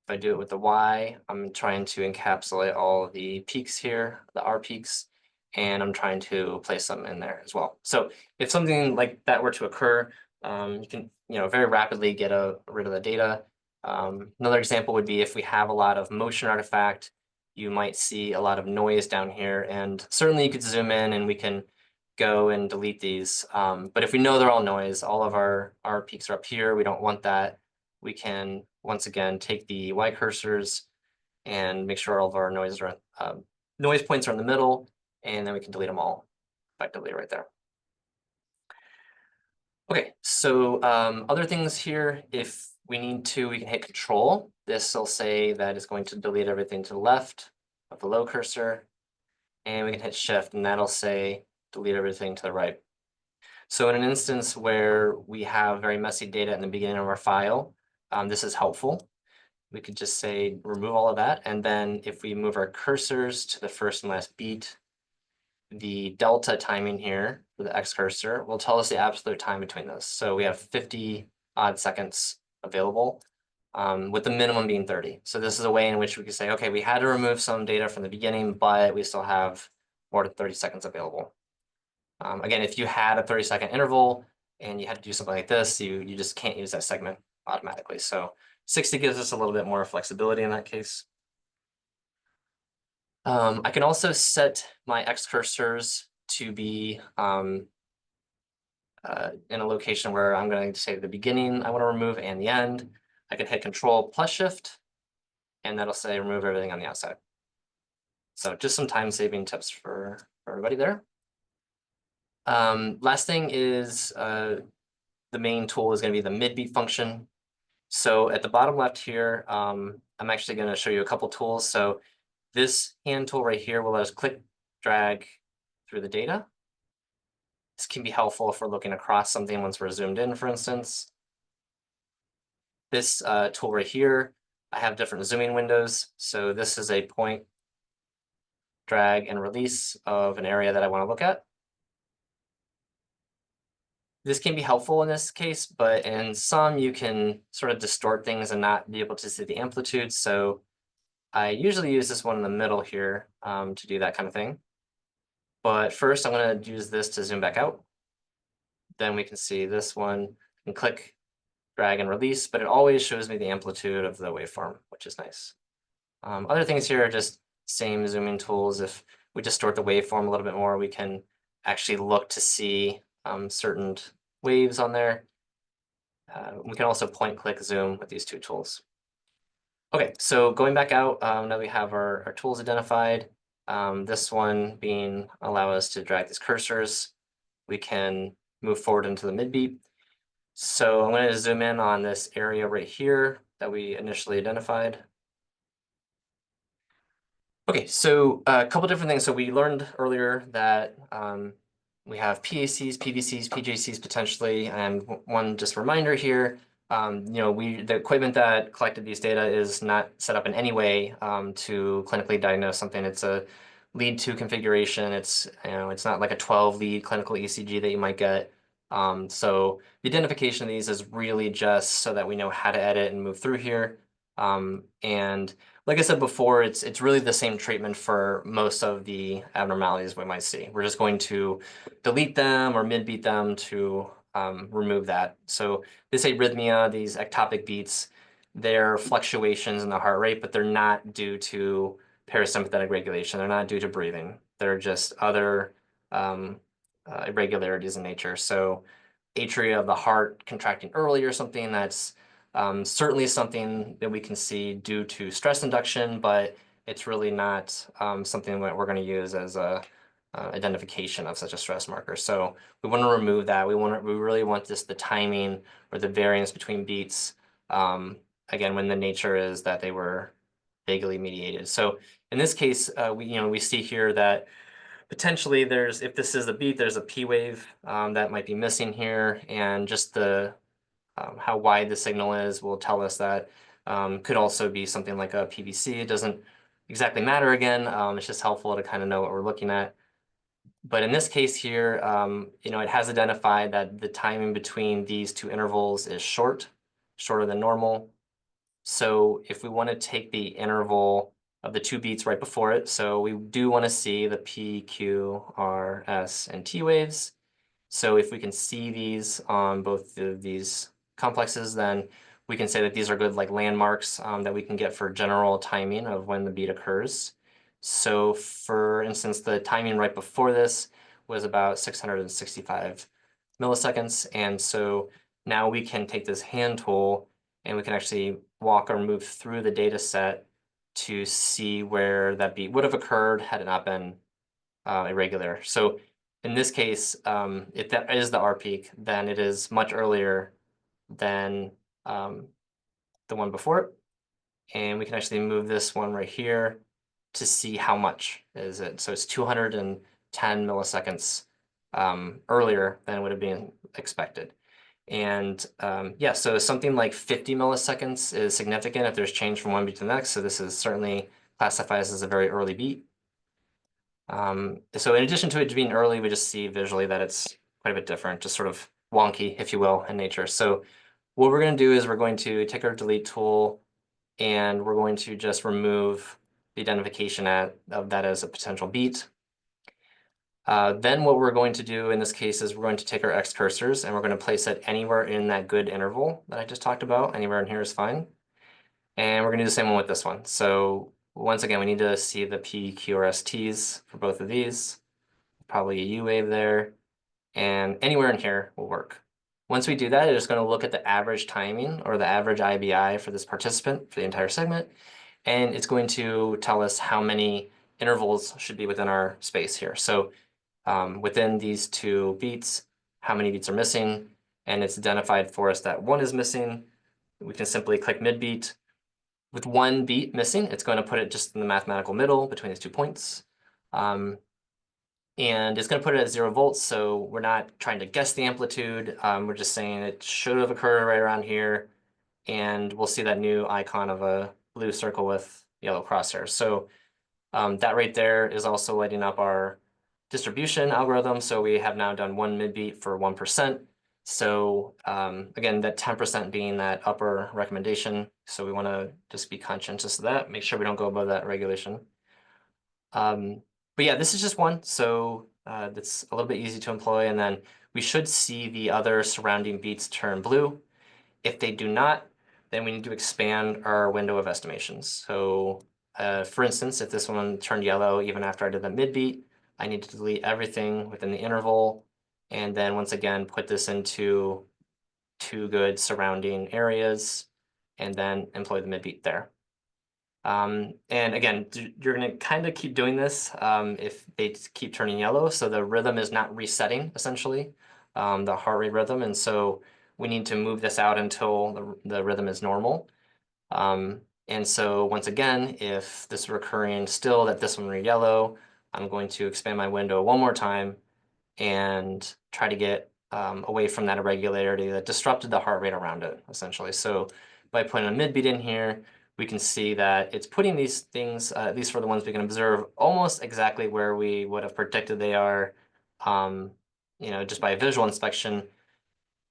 If I do it with the Y, I'm trying to encapsulate all of the peaks here, the R peaks, and I'm trying to place them in there as well. So if something like that were to occur, you can very rapidly get rid of the data. Another example would be if we have a lot of motion artifact, you might see a lot of noise down here, and certainly you could zoom in and we can go and delete these. But if we know they're all noise, all of our peaks are up here, we don't want that. We can, once again, take the Y cursors and make sure all of our noise points are in the middle, and then we can delete them all effectively right there. Okay, so other things here, if we need to, we can hit Control. This will say that it's going to delete everything to the left of the low cursor, and we can hit Shift, and that'll say delete everything to the right. So in an instance where we have very messy data in the beginning of our file, this is helpful. We could just say remove all of that, and then if we move our cursors to the first and last beat, the delta timing here for the X cursor will tell us the absolute time between those. So we have 50 odd seconds available, with the minimum being 30. So this is a way in which we can say, okay, we had to remove some data from the beginning, but we still have more than 30 seconds available. Again, if you had a 30-second interval and you had to do something like this, you just can't use that segment automatically. So 60 gives us a little bit more flexibility in that case. I can also set my X cursors to be in a location where I'm going to say the beginning I want to remove and the end. I can hit Control plus Shift, and that'll say remove everything on the outside. So just some time-saving tips for everybody there. Last thing is the main tool is going to be the mid-beat function. So at the bottom left here, I'm actually going to show you a couple tools. So this hand tool right here will let us click, drag through the data. This can be helpful if we're looking across something once we're zoomed in, for instance. This tool right here, I have different zooming windows. So this is a point, drag, and release of an area that I want to look at. This can be helpful in this case, but in some you can sort of distort things and not be able to see the amplitude. So I usually use this one in the middle here to do that kind of thing. But first I'm going to use this to zoom back out. Then we can see this one and click, drag, and release, but it always shows me the amplitude of the waveform, which is nice. Other things here are just same zooming tools. If we distort the waveform a little bit more, we can actually look to see certain waves on there. We can also point, click, zoom with these two tools. Okay, so going back out, now we have our tools identified. This one being allow us to drag these cursors. We can move forward into the mid beat. So I'm going to zoom in on this area right here that we initially identified. Okay, so a couple different things. So we learned earlier that we have PACs, PVCs, PJCs potentially, and one just reminder here, the equipment that collected these data is not set up in any way to clinically diagnose something. It's a lead to configuration. It's not like a 12 lead clinical ECG that you might get. So the identification of these is really just so that we know how to edit and move through here. And like I said before, it's really the same treatment for most of the abnormalities we might see. We're just going to delete them or mid-beat them to remove that. So this arrhythmia, these ectopic beats, they're fluctuations in the heart rate, but they're not due to parasympathetic regulation. They're not due to breathing. They're just other um, irregularities in nature. So atria of the heart contracting early or something that's certainly something that we can see due to stress induction, but it's really not something that we're going to use as a identification of such a stress marker. So we want to remove that. We really want the timing or the variance between beats. Again, when the nature is that they were vaguely mediated. So in this case, we see here that potentially if this is the beat, there's a P wave that might be missing here, and just how wide the signal is will tell us that. Could also be something like a PVC. It doesn't exactly matter again. It's just helpful to kind of know what we're looking at. But in this case here, it has identified that the timing between these two intervals is shorter than normal. So if we want to take the interval of the two beats right before it, so we do want to see the P, Q, R, S, and T waves. So if we can see these on both of these complexes, then we can say that these are good like landmarks that we can get for general timing of when the beat occurs. So for instance, the timing right before this was about 665 milliseconds. And so now we can take this hand tool and we can actually walk or move through the data set to see where that beat would have occurred had it not been irregular. So in this case, if that is the R peak, then it is much earlier than the one before it. And we can actually move this one right here to see how much is it. So it's 210 milliseconds earlier than would have been expected. And yeah, so something like 50 milliseconds is significant if there's change from one beat to the next. So this is certainly classifies as a very early beat. So in addition to it being early, we just see visually that it's quite a bit different, just sort of wonky, if you will, in nature. So what we're going to do is we're going to take our delete tool and we're going to just remove the identification of that as a potential beat. Then what we're going to do in this case is we're going to take our X cursors and we're going to place it anywhere in that good interval that I just talked about. Anywhere in here is fine. And we're going to do the same one with this one. So once again, we need to see the P, Q, or S, Ts for both of these. Probably a U wave there. And anywhere in here will work. Once we do that, it's going to look at the average timing or the average IBI for this participant for the entire segment. And it's going to tell us how many intervals should be within our space here. So within these two beats, how many beats are missing, and it's identified for us that one is missing. We can simply click mid-beat. With one beat missing, it's going to put it just in the mathematical middle between these 2 points. And it's going to put it at 0 volts, so we're not trying to guess the amplitude. We're just saying it should have occurred right around here, and we'll see that new icon of a blue circle with yellow crosshairs. So that right there is also lighting up our distribution algorithm. So we have now done one mid-beat for 1%. So again, that 10% being that upper recommendation. So we want to just be conscientious of that, make sure we don't go above that regulation. But yeah, this is just one, so that's a little bit easy to employ, and then we should see the other surrounding beats turn blue. If they do not, then we need to expand our window of estimations. So for instance, if this one turned yellow even after I did the mid-beat, I need to delete everything within the interval, and then once again, put this into two good surrounding areas, and then employ the mid-beat there. And again, you're going to kind of keep doing this if they keep turning yellow. So the rhythm is not resetting, essentially, the heart rate rhythm. And so we need to move this out until the rhythm is normal. And so once again, if this is recurring still, that this one were yellow, I'm going to expand my window one more time and try to get away from that irregularity that disrupted the heart rate around it, essentially. So by putting a mid-beat in here, we can see that it's putting these things, at least for the ones we can observe, almost exactly where we would have predicted they are, just by a visual inspection.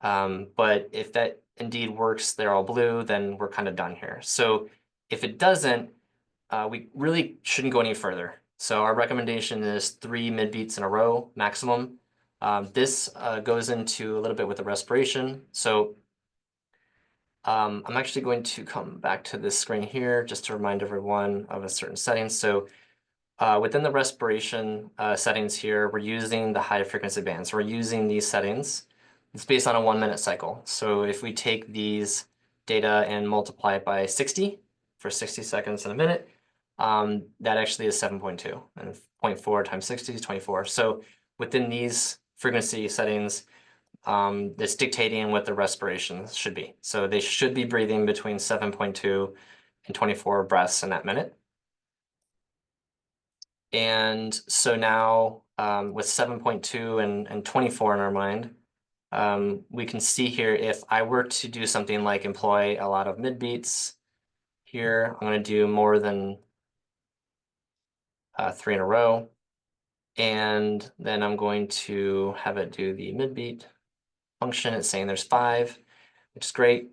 But if that indeed works, they're all blue, then we're kind of done here. So if it doesn't, we really shouldn't go any further. So our recommendation is 3 mid beats in a row maximum. This goes into a little bit with the respiration. So I'm actually going to come back to this screen here just to remind everyone of a certain setting. So within the respiration settings here, we're using the high frequency bands. We're using these settings. It's based on a 1-minute cycle. So if we take these data and multiply it by 60 for 60 seconds in a minute, that actually is 7.2, and 0.4 times 60 is 24. So within these frequency settings, it's dictating what the respiration should be. So they should be breathing between 7.2 and 24 breaths in that minute. And so now with 7.2 and 24 in our mind, we can see here if I were to do something like employ a lot of mid beats here, I'm going to do more than 3 in a row. And then I'm going to have it do the mid beat function. It's saying there's 5, which is great.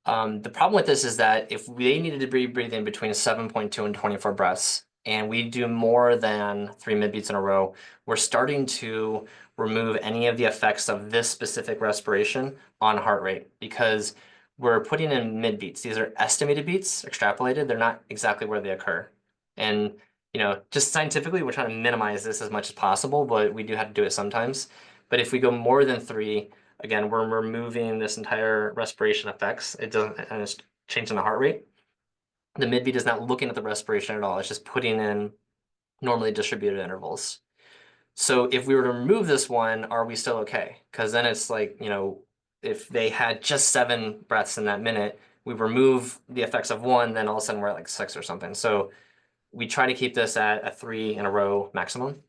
The problem with this is that if they needed to be breathing between 7.2 and 24 breaths, and we do more than 3 mid beats in a row, we're starting to remove any of the effects of this specific respiration on heart rate because we're putting in mid beats. These are estimated beats, extrapolated. They're not exactly where they occur. And just scientifically, we're trying to minimize this as much as possible, but we do have to do it sometimes. But if we go more than 3, again, we're removing this entire respiration effects. It doesn't, and it's changing the heart rate. The midbeat is not looking at the respiration at all. It's just putting in normally distributed intervals. So if we were to remove this one, are we still okay? Because then it's like, if they had just 7 breaths in that minute, we remove the effects of 1, then all of a sudden we're at like 6 or something. So we try to keep this at a 3 in a row maximum.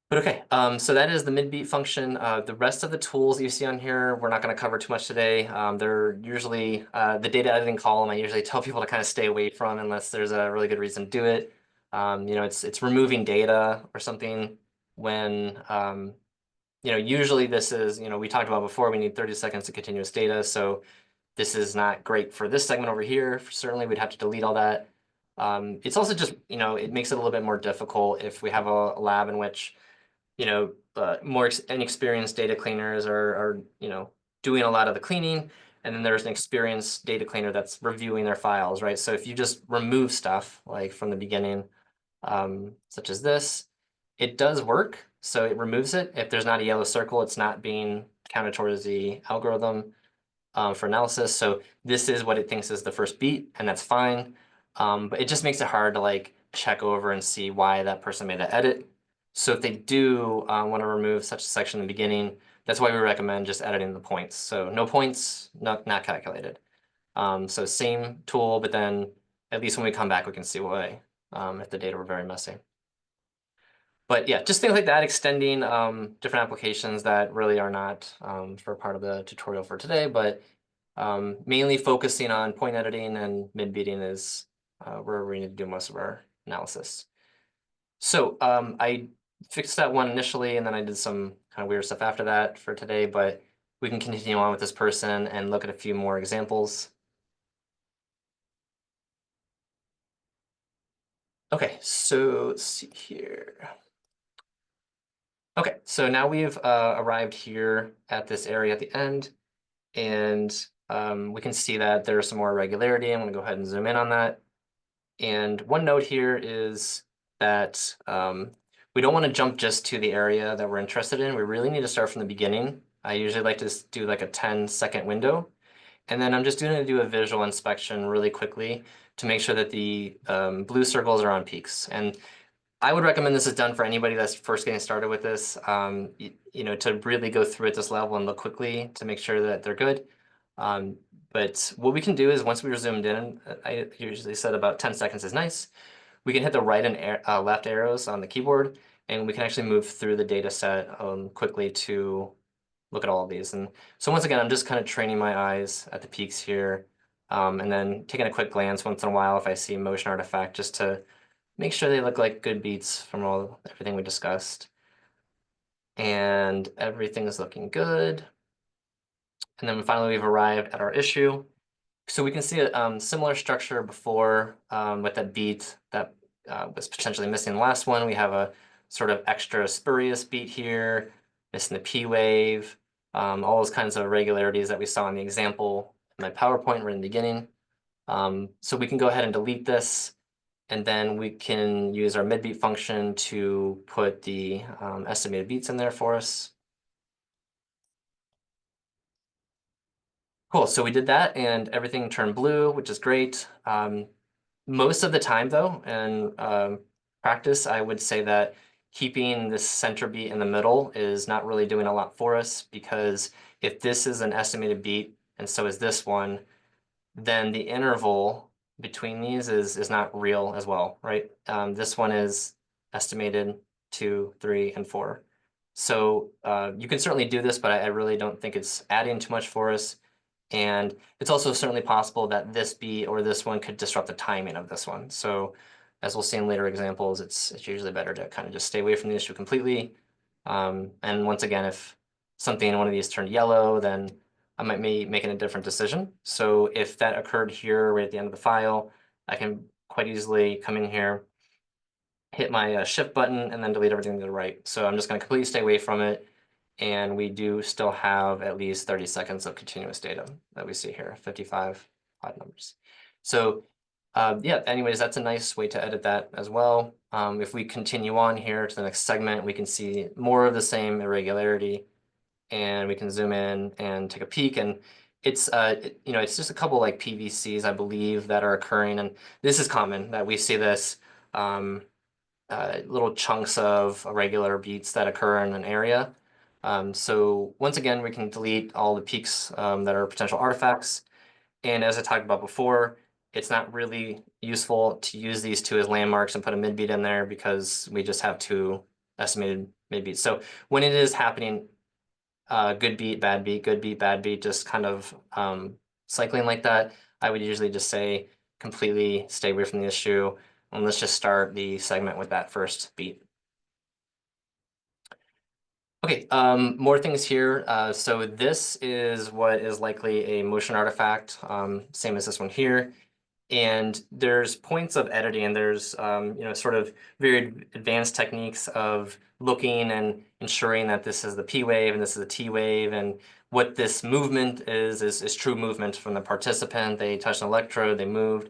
But okay, so that is the mid-beat function. The rest of the tools you see on here, we're not going to cover too much today. They're usually the data editing column. I usually tell people to kind of stay away from unless there's a really good reason to do it. It's removing data or something when usually this is we talked about before. We need 30 seconds to continuous data, so this is not great for this segment over here. Certainly, we'd have to delete all that. It's also just it makes it a little bit more difficult if we have a lab in which more inexperienced data cleaners are doing a lot of the cleaning, and then there's an experienced data cleaner that's reviewing their files, right? So if you just remove stuff like from the beginning, such as this, it does work. So it removes it. If there's not a yellow circle, it's not being counted towards the algorithm for analysis. So this is what it thinks is the first beat, and that's fine. But it just makes it hard to like check over and see why that person made that edit. So if they do want to remove such a section in the beginning, that's why we recommend just editing the points. So no points, not calculated. So same tool, but then at least when we come back, we can see why if the data were very messy. But yeah, just things like that, extending different applications that really are not for part of the tutorial for today, but mainly focusing on point editing and mid-beating is where we need to do most of our analysis. So I fixed that one initially, and then I did some kind of weird stuff after that for today, but we can continue on with this person and look at a few more examples. Okay, so let's see here. Okay, so now we've arrived here at this area at the end, and we can see that there's some more irregularity. I'm going to go ahead and zoom in on that. And one note here is that we don't want to jump just to the area that we're interested in. We really need to start from the beginning. I usually like to do like a 10-second window. And then I'm just going to do a visual inspection really quickly to make sure that the blue circles are on peaks. And I would recommend this is done for anybody that's first getting started with this, you know, to really go through at this level and look quickly to make sure that they're good. Um, but what we can do is once we're zoomed in, I usually said about 10 seconds is nice. We can hit the right and left arrows on the keyboard, and we can actually move through the data set quickly to look at all of these. And so once again, I'm just kind of training my eyes at the peaks here, and then taking a quick glance once in a while if I see motion artifact, just to make sure they look like good beats from everything we discussed. And everything is looking good. And then finally, we've arrived at our issue. So we can see a similar structure before with that beat that was potentially missing the last one. We have a sort of extra spurious beat here, missing the P wave, all those kinds of irregularities that we saw in the example in my PowerPoint right in the beginning. So we can go ahead and delete this, and then we can use our midbeat function to put the estimated beats in there for us. Cool, so we did that and everything turned blue, which is great. Most of the time though, in practice, I would say that keeping this center beat in the middle is not really doing a lot for us, because if this is an estimated beat and so is this one, then the interval between these is not real as well, right? This one is estimated 2, 3, and 4. So you can certainly do this, but I really don't think it's adding too much for us. And it's also certainly possible that this beat or this one could disrupt the timing of this one. So as we'll see in later examples, it's usually better to kind of just stay away from the issue completely. And once again, if something in one of these turned yellow, then I might be making a different decision. So if that occurred here right at the end of the file, I can quite easily come in here, hit my shift button, and then delete everything to the right. So I'm just going to completely stay away from it. And we do still have at least 30 seconds of continuous data that we see here, 55 odd numbers. So yeah, anyways, that's a nice way to edit that as well. If we continue on here to the next segment, we can see more of the same irregularity, and we can zoom in and take a peek. And it's you know, it's just a couple like PVCs, I believe, that are occurring. And this is common that we see this little chunks of irregular beats that occur in an area. So once again, we can delete all the peaks that are potential artifacts. And as I talked about before, it's not really useful to use these two as landmarks and put a midbeat in there, because we just have two estimated midbeats. So when it is happening, good beat, bad beat, good beat, bad beat, just kind of cycling like that, I would usually just say completely stay away from the issue, and let's just start the segment with that first beat. Okay, more things here. So this is what is likely a motion artifact, same as this one here. And there's points of editing, and there's you know, sort of very advanced techniques of looking and ensuring that this is the P wave and this is the T wave, and what this movement is true movement from the participant. They touched an electrode, they moved,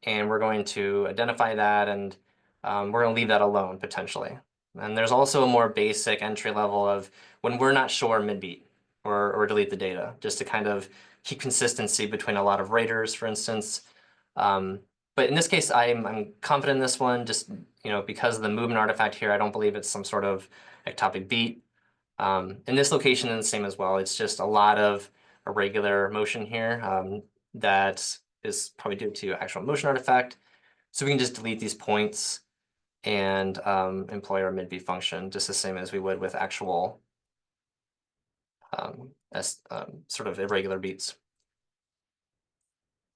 and we're going to identify that, and we're going to leave that alone potentially. And there's also a more basic entry level of when we're not sure, midbeat or delete the data, just to kind of keep consistency between a lot of raters, for instance. But in this case, I'm confident in this one, just, you know, because of the movement artifact here. I don't believe it's some sort of ectopic beat. In this location, is the same as well. It's just a lot of irregular motion here that is probably due to actual motion artifact. So we can just delete these points and employ our midbeat function just the same as we would with actual sort of irregular beats.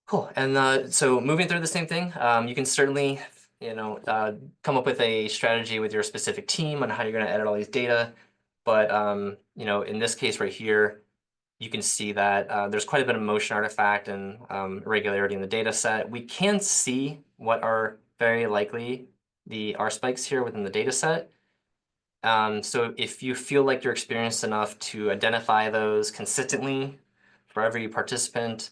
Cool. And so moving through the same thing, you can certainly, you know, come up with a strategy with your specific team on how you're going to edit all these data. But, you know, in this case right here, you can see that there's quite a bit of motion artifact and irregularity in the data set. We can see what are very likely the R spikes here within the data set. So if you feel like you're experienced enough to identify those consistently for every participant,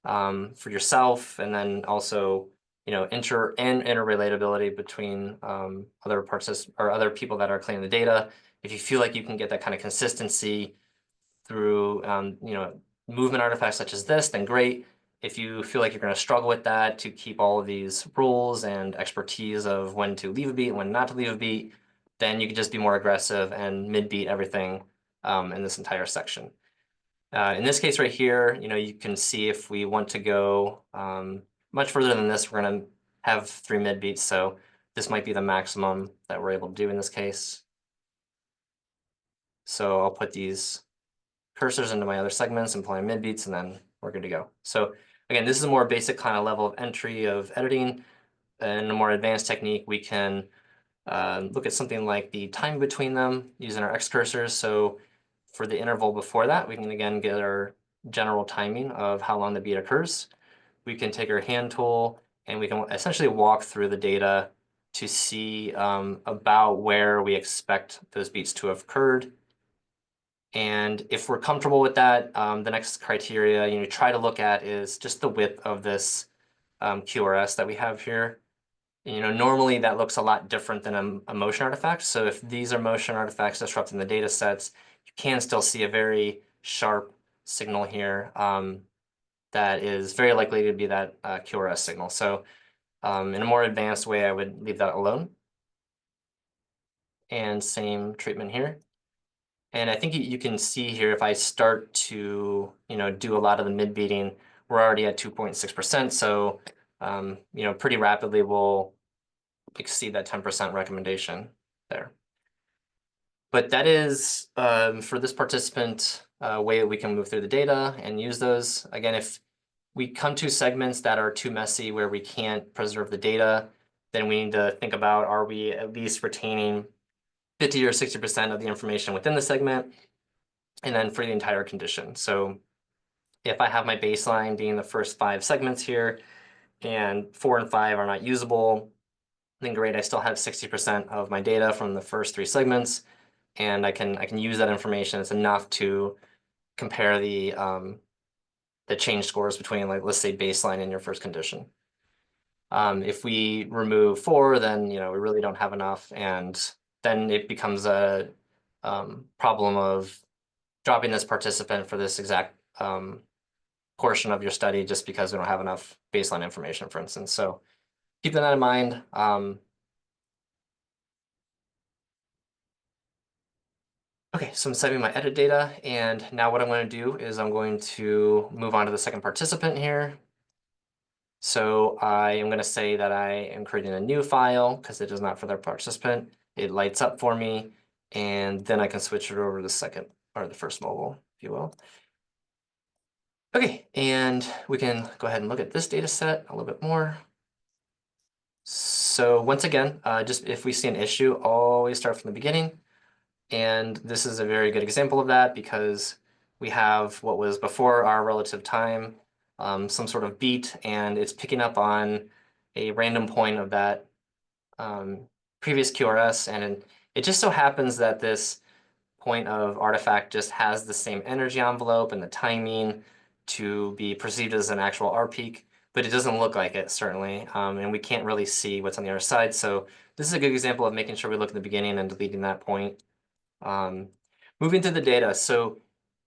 for yourself, and then also, you know, interrelatability between other participants or other people that are cleaning the data. If you feel like you can get that kind of consistency through, you know, movement artifacts such as this, then great. If you feel like you're going to struggle with that, to keep all of these rules and expertise of when to leave a beat and when not to leave a beat, then you can just be more aggressive and mid-beat everything in this entire section. In this case right here, you can see if we want to go much further than this, we're going to have 3 mid-beats. So this might be the maximum that we're able to do in this case. So I'll put these cursors into my other segments, implying mid-beats, and then we're good to go. So again, this is a more basic kind of level of entry of editing. In a more advanced technique, we can look at something like the time between them using our X cursors. So for the interval before that, we can again get our general timing of how long the beat occurs. We can take our hand tool and we can essentially walk through the data to see about where we expect those beats to have occurred. And if we're comfortable with that, the next criteria try to look at is just the width of this QRS that we have here. Normally that looks a lot different than a motion artifact. So if these are motion artifacts disrupting the data sets, you can still see a very sharp signal here that is very likely to be that QRS signal. So in a more advanced way, I would leave that alone. And same treatment here. And I think you can see here, if I start to do a lot of the mid-beating, we're already at 2.6%. So pretty rapidly we'll exceed that 10% recommendation there. But that is, for this participant, a way that we can move through the data and use those. Again, if we come to segments that are too messy where we can't preserve the data, then we need to think about, are we at least retaining 50 or 60% of the information within the segment, and then for the entire condition. So if I have my baseline being the first 5 segments here, and 4 and 5 are not usable, then great, I still have 60% of my data from the first 3 segments, and I can use that information. It's enough to compare the change scores between, like, let's say baseline and your first condition. If we remove 4, then we really don't have enough, and then it becomes a problem of dropping this participant for this exact portion of your study just because we don't have enough baseline information, for instance. So keep that in mind. Okay, so I'm saving my edit data, and now what I'm going to do is I'm going to move on to the second participant here. So I am going to say that I am creating a new file because it is not for their participant. It lights up for me, and then I can switch it over to the second or the first mobile, if you will. Okay, and we can go ahead and look at this data set a little bit more. So once again, just if we see an issue, always start from the beginning. And this is a very good example of that because we have what was before our relative time, some sort of beat, and it's picking up on a random point of that previous QRS. And it just so happens that this point of artifact just has the same energy envelope and the timing to be perceived as an actual R peak, but it doesn't look like it, certainly. And we can't really see what's on the other side. So this is a good example of making sure we look at the beginning and deleting that point. Moving to the data. So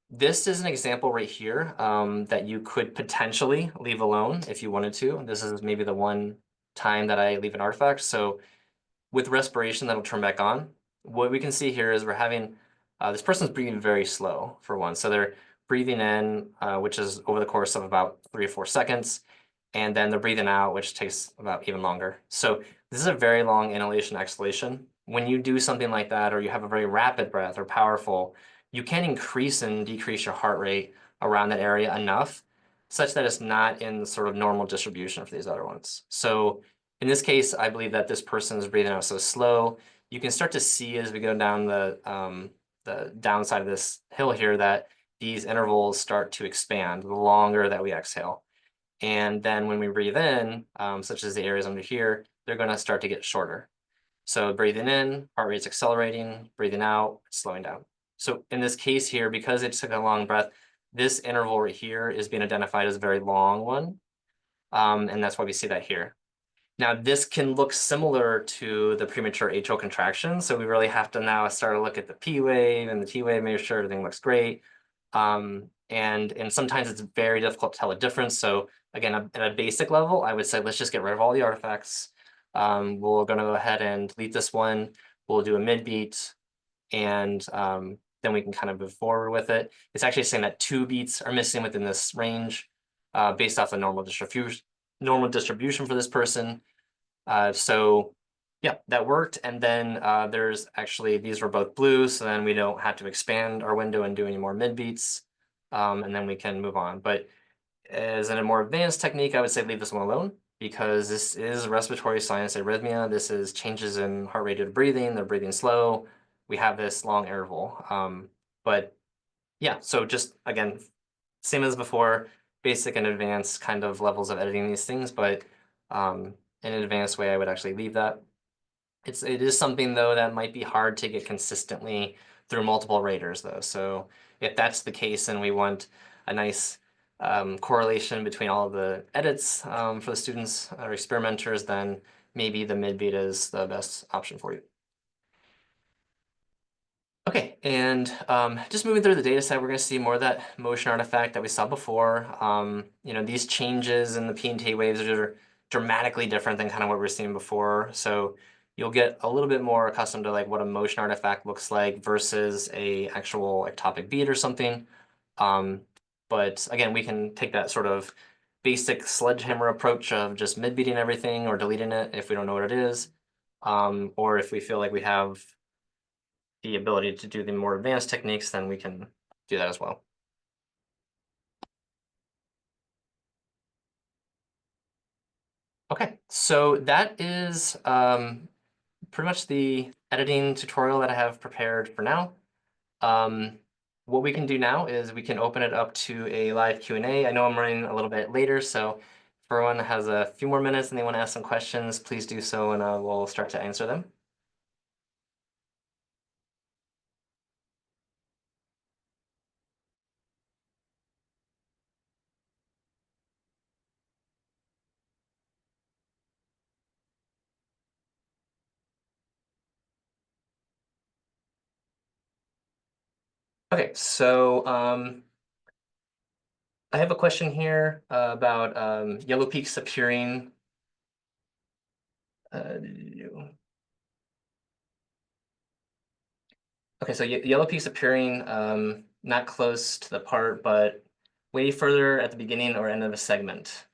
this is an example right here that you could potentially leave alone if you wanted to. This is maybe the one time that I leave an artifact. So with respiration, that'll turn back on. What we can see here is we're having, this person's breathing very slow for one. So they're breathing in, which is over the course of about 3 or 4 seconds. And then they're breathing out, which takes about even longer. So this is a very long inhalation exhalation. When you do something like that, or you have a very rapid breath or powerful, you can increase and decrease your heart rate around that area enough such that it's not in sort of normal distribution for these other ones. So in this case, I believe that this person is breathing out so slow. You can start to see as we go down the downside of this hill here that these intervals start to expand the longer that we exhale. And then when we breathe in, such as the areas under here, they're going to start to get shorter. So breathing in, heart rate's accelerating, breathing out, slowing down. So in this case here, because it took a long breath, this interval right here is being identified as a very long one. And that's why we see that here. Now, this can look similar to the premature atrial contraction. So we really have to now start to look at the P wave and the T wave, make sure everything looks great. And sometimes it's very difficult to tell a difference. So again, at a basic level, I would say let's just get rid of all the artifacts. We're going to go ahead and delete this one. We'll do a mid beat, and then we can kind of move forward with it. It's actually saying that 2 beats are missing within this range based off the normal distribution for this person. So yeah, that worked. And then there's actually, these were both blue, so then we don't have to expand our window and do any more mid beats. And then we can move on. But as in a more advanced technique, I would say leave this one alone, because this is respiratory sinus arrhythmia. This is changes in heart rate due to breathing. They're breathing slow. We have this long interval. But yeah, so just again, same as before, basic and advanced kind of levels of editing these things, but in an advanced way, I would actually leave that. It is something though that might be hard to get consistently through multiple raters though. So if that's the case and we want a nice correlation between all of the edits for the students or experimenters, then maybe the mid beat is the best option for you. Okay, and just moving through the data set, we're going to see more of that motion artifact that we saw before. These changes in the P&T waves are dramatically different than kind of what we were seeing before. So you'll get a little bit more accustomed to like what a motion artifact looks like versus a actual ectopic beat or something. But again, we can take that sort of basic sledgehammer approach of just mid-beating everything or deleting it if we don't know what it is. Or if we feel like we have the ability to do the more advanced techniques, then we can do that as well. Okay, so that is pretty much the editing tutorial that I have prepared for now. What we can do now is we can open it up to a live Q&A. I know I'm running a little bit later, so if everyone has a few more minutes and they want to ask some questions, please do so, and we'll start to answer them. Okay, so I have a question here about yellow peaks appearing. Okay, so yellow peaks appearing not close to the part, but way further at the beginning or end of a segment.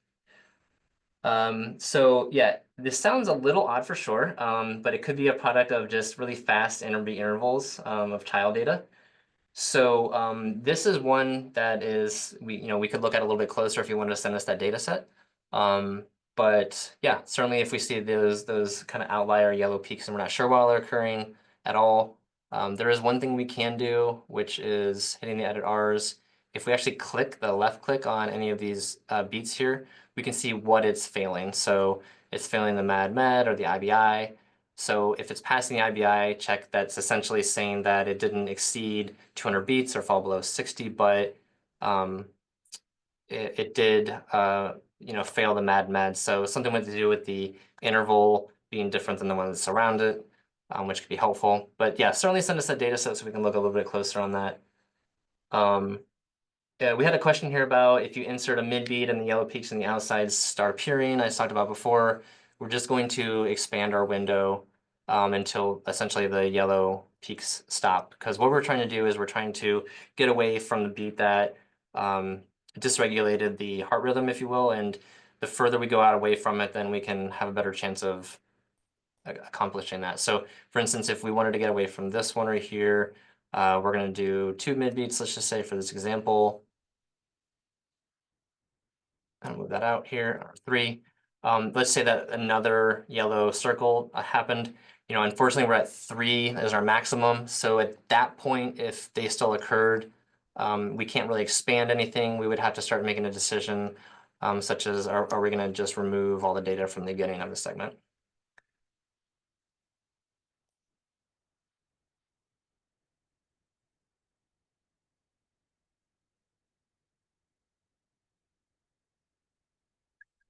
So yeah, this sounds a little odd for sure, but it could be a product of just really fast interbeat intervals of child data. So this is one that is we could look at a little bit closer if you wanted to send us that data set. But yeah, certainly if we see those kind of outlier yellow peaks and we're not sure why they're occurring at all, there is one thing we can do, which is hitting the edit R's. If we actually click the left click on any of these beats here, we can see what it's failing. So it's failing the MAD-MED or the IBI. So if it's passing the IBI check, that's essentially saying that it didn't exceed 200 beats or fall below 60, but it did fail the MAD-MED. So something to do with the interval being different than the one that's around it, which could be helpful. But yeah, certainly send us that data set so we can look a little bit closer on that. Yeah, we had a question here about if you insert a mid-beat and the yellow peaks on the outsides start appearing. I talked about before. We're just going to expand our window until essentially the yellow peaks stop. Because what we're trying to do is we're trying to get away from the beat that dysregulated the heart rhythm, if you will. And the further we go out away from it, then we can have a better chance of accomplishing that. So for instance, if we wanted to get away from this one right here, we're going to do 2 mid-beats, let's just say for this example. I'll move that out here, or 3. Let's say that another yellow circle happened. Unfortunately, we're at 3 as our maximum. So at that point, if they still occurred, we can't really expand anything. We would have to start making a decision, such as are we going to just remove all the data from the beginning of the segment?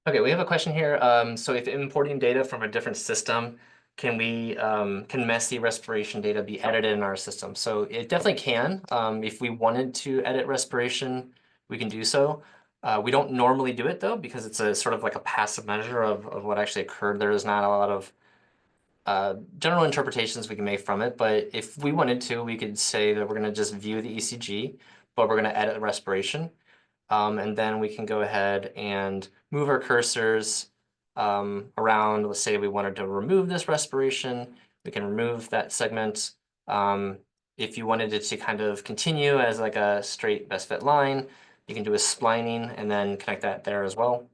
Okay, we have a question here. So if importing data from a different system, can messy respiration data be edited in our system? So it definitely can. If we wanted to edit respiration, we can do so. We don't normally do it though, because it's a sort of like a passive measure of what actually occurred. There is not a lot of general interpretations we can make from it, but if we wanted to, we could say that we're going to just view the ECG, but we're going to edit the respiration. And then we can go ahead and move our cursors around. Let's say we wanted to remove this respiration, we can remove that segment. If you wanted it to kind of continue as like a straight best fit line, you can do a splining and then connect that there as well.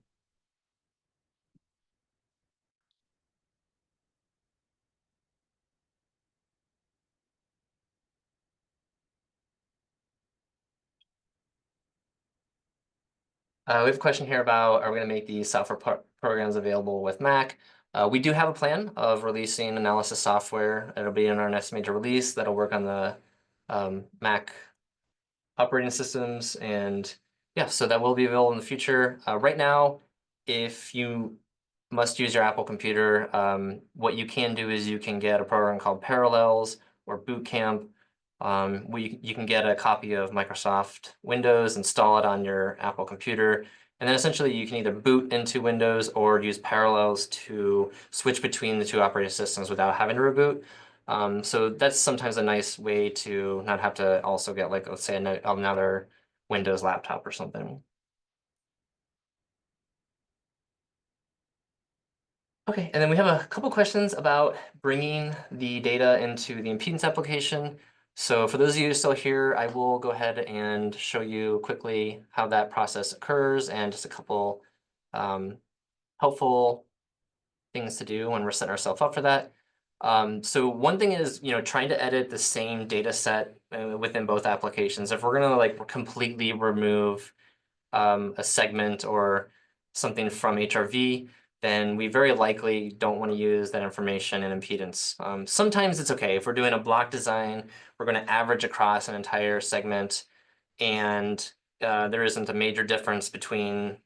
We have a question here about, are we going to make these software programs available with Mac? We do have a plan of releasing analysis software. It'll be in our next major release that'll work on the Mac operating systems. And yeah, so that will be available in the future. Right now, if you must use your Apple computer, what you can do is you can get a program called Parallels or Boot Camp. You can get a copy of Microsoft Windows, install it on your Apple computer, and then essentially you can either boot into Windows or use Parallels to switch between the two operating systems without having to reboot. So that's sometimes a nice way to not have to also get, like, let's say another Windows laptop or something. Okay, and then we have a couple questions about bringing the data into the impedance application. So for those of you still here, I will go ahead and show you quickly how that process occurs and just a couple helpful things to do when we're setting ourselves up for that. So one thing is, trying to edit the same data set within both applications. If we're gonna like completely remove a segment or something from HRV, then we very likely don't want to use that information in impedance. Sometimes it's okay. If we're doing a block design, we're going to average across an entire segment, and there isn't a major difference between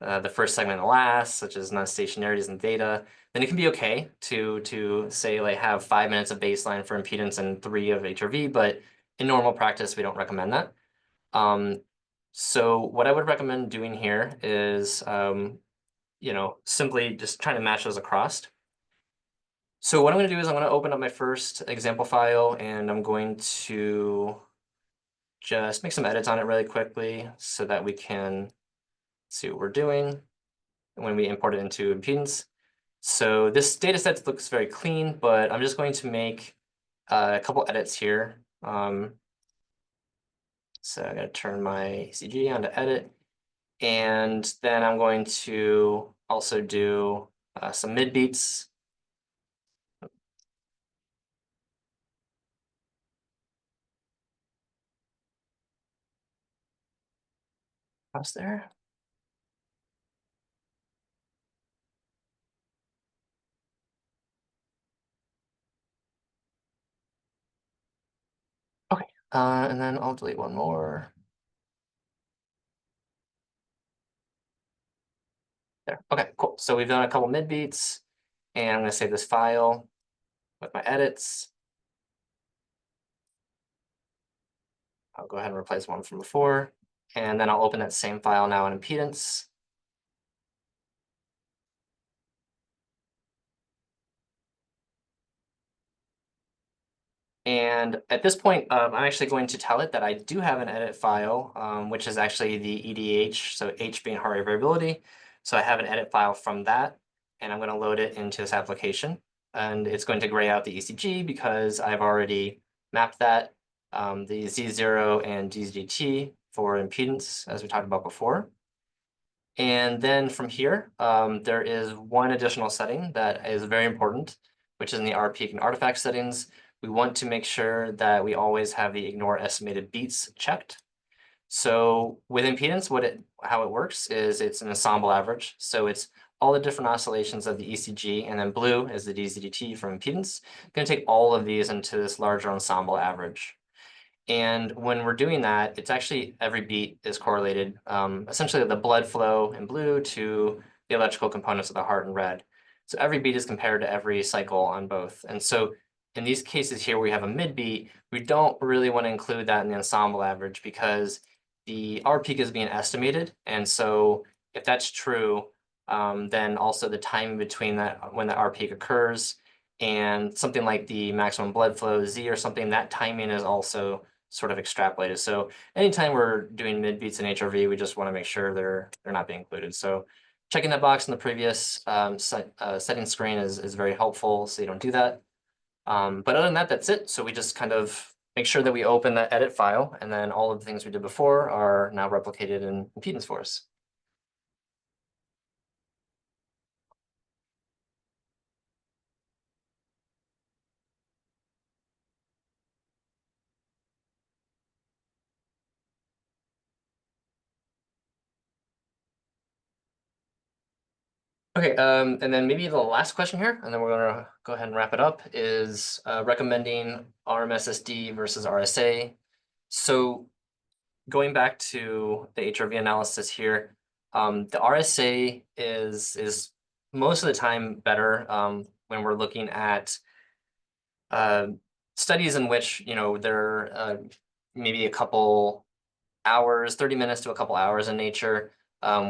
the first segment and the last, such as non-stationarities in data, then it can be okay to say like have 5 minutes of baseline for impedance and 3 of HRV, but in normal practice, we don't recommend that. So what I would recommend doing here is, simply just trying to match those across. So what I'm going to do is I'm going to open up my first example file, and I'm going to just make some edits on it really quickly so that we can see what we're doing when we import it into impedance. So this data set looks very clean, but I'm just going to make a couple edits here. So I'm going to turn my ECG on to edit. And then I'm going to also do some mid beats. Pause there. Okay, and then I'll delete one more. There. Okay, cool. So we've done a couple mid beats, and I'm going to save this file with my edits. I'll go ahead and replace one from before, and then I'll open that same file now in impedance. And at this point, I'm actually going to tell it that I do have an edit file, which is actually the EDH, so H being heart rate variability. So I have an edit file from that, and I'm going to load it into this application. And it's going to gray out the ECG because I've already mapped that, the Z0 and DZT for impedance, as we talked about before. And then from here, there is one additional setting that is very important, which is in the R-peak and artifact settings. We want to make sure that we always have the ignore estimated beats checked. So with impedance, how it works is it's an ensemble average. So it's all the different oscillations of the ECG, and then blue is the DZT from impedance. I'm going to take all of these into this larger ensemble average. And when we're doing that, it's actually every beat is correlated, essentially the blood flow in blue to the electrical components of the heart in red. So every beat is compared to every cycle on both. And so in these cases here, we have a mid beat. We don't really want to include that in the ensemble average because the R peak is being estimated. And so if that's true, then also the time between that when the R peak occurs and something like the maximum blood flow Z or something, that timing is also sort of extrapolated. So anytime we're doing mid beats in HRV, we just want to make sure they're not being included. So checking that box in the previous settings screen is very helpful, so you don't do that. But other than that, that's it. So we just kind of make sure that we open that edit file, and then all of the things we did before are now replicated in impedance for us. Okay, and then maybe the last question here, and then we're gonna go ahead and wrap it up, is recommending RMSSD versus RSA. So going back to the HRV analysis here, the RSA is most of the time better when we're looking at studies in which, you know, there maybe a couple hours, 30 minutes to a couple hours in nature.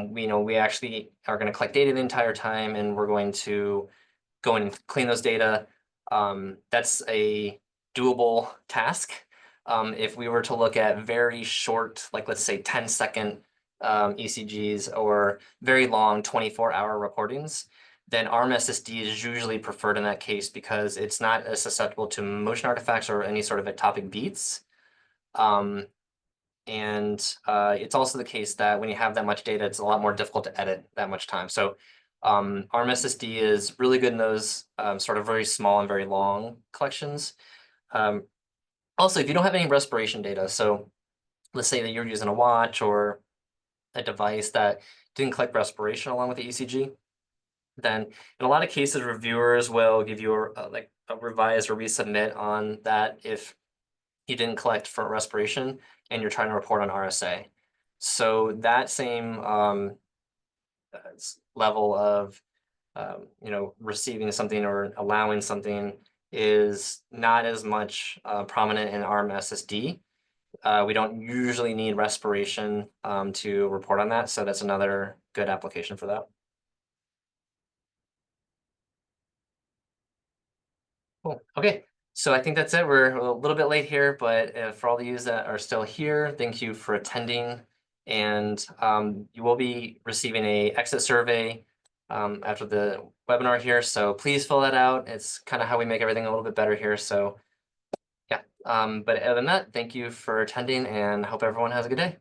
We actually are going to collect data the entire time, and we're going to go in and clean those data. That's a doable task. If we were to look at very short, like let's say 10-second ECGs or very long 24-hour recordings, then ARM-SSD is usually preferred in that case because it's not as susceptible to motion artifacts or any sort of ectopic beats. It's also the case that when you have that much data, it's a lot more difficult to edit that much time. So ARM-SSD is really good in those sort of very small and very long collections. Also, if you don't have any respiration data, so let's say that you're using a watch or a device that didn't collect respiration along with the ECG, then in a lot of cases, reviewers will give you a revise or resubmit on that if you didn't collect for respiration and you're trying to report on RSA. So that same level of receiving something or allowing something is not as much prominent in ARM SSD. We don't usually need respiration to report on that, so that's another good application for that. Cool. Okay, so I think that's it. We're a little bit late here, but for all of you that are still here, thank you for attending. And you will be receiving a exit survey after the webinar here. So please fill that out. It's kind of how we make everything a little bit better here. So yeah, but other than that, thank you for attending and hope everyone has a good day.